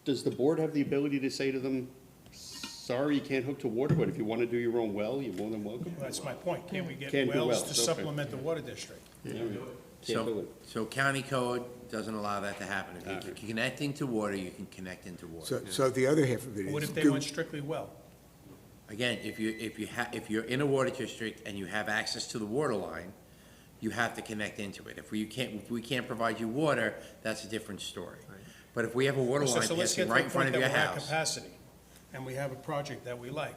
does the board have the ability to say to them, sorry, you can't hook to water, but if you want to do your own well, you're more than welcome? That's my point. Can't we get Can't do wells wells, to okay. supplement the water district? Can't do So, it. so county code doesn't allow that to happen. If you're connecting to water, you can connect into water. So the other half of it is. What if they do- went strictly well? Again, if you're in a water district and you have access to the water line, you have to connect into it. If we can't provide you water, that's a different story. But if we have a water line So let's get passing to the right in front point of that your we're at house. capacity, and we have a project that we like.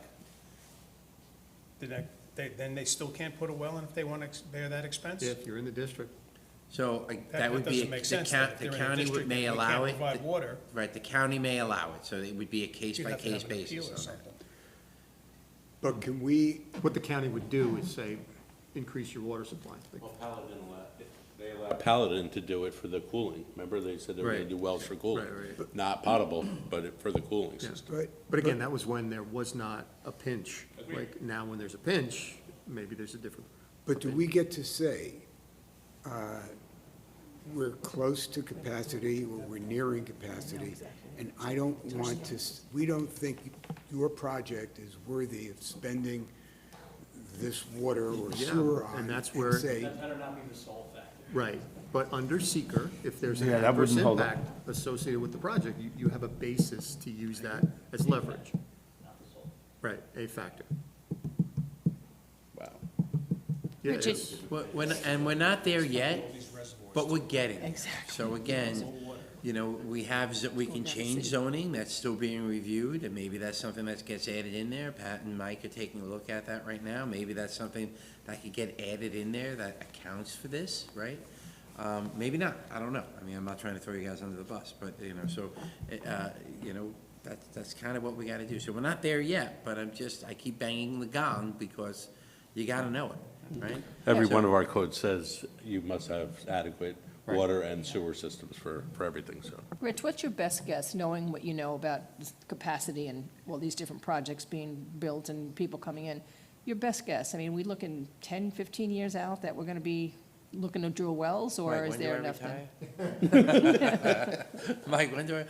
Then they still can't put a well in if they want to bear that expense? If you're in the district. So that would be, doesn't make sense, that if the they're in a county district may and we allow can't it. provide water, Right, the county may allow it, so it would be a you'd have to case-by-case have an appeal basis or on that. something. But can we, What the county would do is say, increase your water supply. Like, They allowed Paladin to do it for the cooling. Remember, they said they were gonna Right. do wells for cooling? Right. Not potable, but for the cooling Yeah. system. right, But again, that was when there was not a pinch. Like now, when there's a pinch, maybe there's a different. but do we get to say, we're close to capacity, or we're nearing capacity, and I don't want to, we don't think your project is worthy of spending this water or Yeah, sewer on? and that's where- say, better not be the sole factor. Right, but under seeker, if there's an Yeah, that adverse wouldn't hold up. impact associated with the project, you have a basis to use that as leverage. Right, a factor. Wow. Yeah, Richard- it's- And we're not there yet, but we're getting there. Exactly. So again, you know, we can change zoning, that's still being reviewed, and maybe that's something that gets added in there. Pat and Mike are taking a look at that right now. Maybe that's something that could get added in there that accounts for this, right? Maybe not, I don't know. I mean, I'm not trying to throw you guys under the bus, but, you know, so, you know, that's kind of what we gotta do. So we're not there yet, but I keep banging the gong because you gotta know it, right? Every So- one of our codes says you must have adequate water and sewer systems for everything, so. Rich, what's your best guess, knowing what you know about this capacity and all these different projects being built and people coming in? Your best guess, I mean, we looking 10, 15 years out that we're gonna be looking to drill wells, or Mike, is when do there I enough? retire? Mike, when do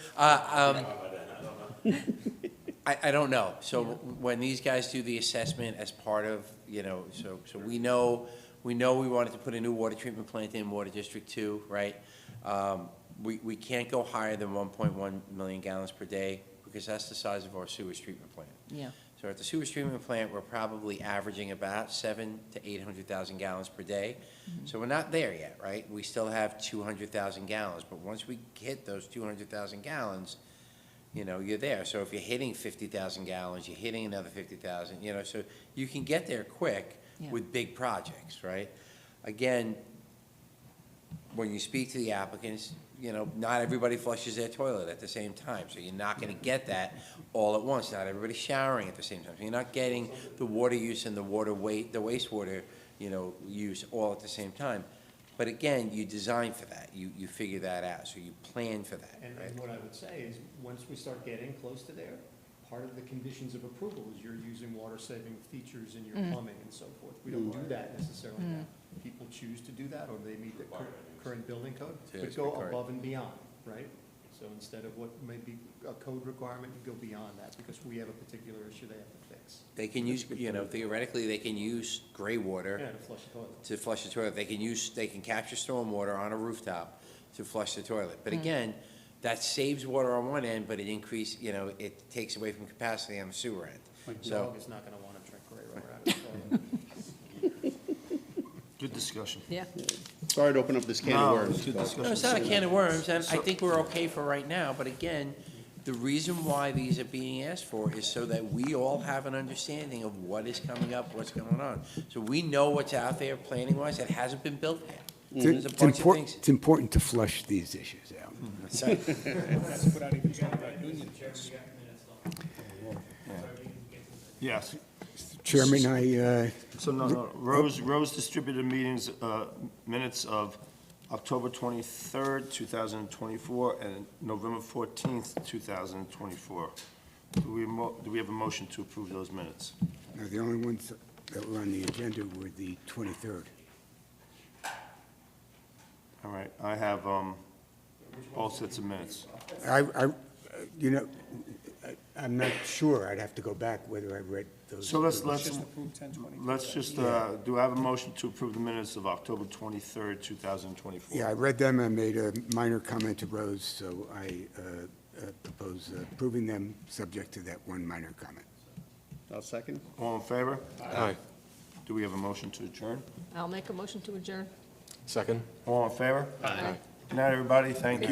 I don't know. So when these guys do the assessment as part of, you know, so we know we wanted to put a new water treatment plant in Water District 2, right? We can't go higher than 1.1 million gallons per day because that's the size of our sewage treatment plant. Yeah. So at the sewage treatment plant, we're probably averaging about 700,000 to 800,000 gallons per day. So we're not there yet, right? We still have 200,000 gallons, but once we hit those 200,000 gallons, you know, you're there. So if you're hitting 50,000 gallons, you're hitting another 50,000, you know, so you can get there quick Yeah. with big projects, right? Again, when you speak to the applicants, you know, not everybody flushes their toilet at the same time, so you're not gonna get that all at once. Not everybody's showering at the same time, so you're not getting the water use and the wastewater, you know, use all at the same time. But again, you design for that, you figure that out, so you plan for that, And right? what I would say is, once we start getting close to there, part of the conditions of approval is you're using water-saving features in your plumbing and so forth. We don't do that necessarily now. People choose to do that, or they meet the current building code, Yeah, but it's go correct. above and beyond, right? So instead of what may be a code requirement, you go beyond that, because we have a particular issue they have to fix. They can use, theoretically, they can use gray water Yeah, to flush the toilet. to flush the toilet. They can capture storm water on a rooftop to flush the toilet. But again, that saves water on one end, but it takes away from capacity on the sewer end. My So, dog is not gonna wanna drink gray water out of the toilet. Good discussion. Yeah. Sorry to open up this can of worms. Good but- discussion. no, it's not a can of worms, and I think we're okay for right now, but again, the reason why these are being asked for is so that we all have an understanding of what is coming up, what's going on. So we know what's out there planning-wise that hasn't been built yet. There's a bunch of things. It's important to flush these issues out. That's right. That's without even talking about union chairs. Yes. Chairman, So, no, Rose distributed minutes of October 23rd, 2024, and November 14th, 2024. Do we have a motion to approve those minutes? the only ones that were on the agenda were the 23rd. All right, I have all sets of minutes. I'm not sure. I'd have to go back whether I read those. So let's Just approve 1020. Let's just, do I have a motion to approve the minutes of October 23rd, 2024? Yeah, I read them. I made a minor comment to Rose, so I propose approving them, subject to that one minor comment. I'll second. All in favor? Aye. Do we have a motion to adjourn? I'll make a motion to adjourn. Second? All in favor? Aye. Good night, everybody. Thank you.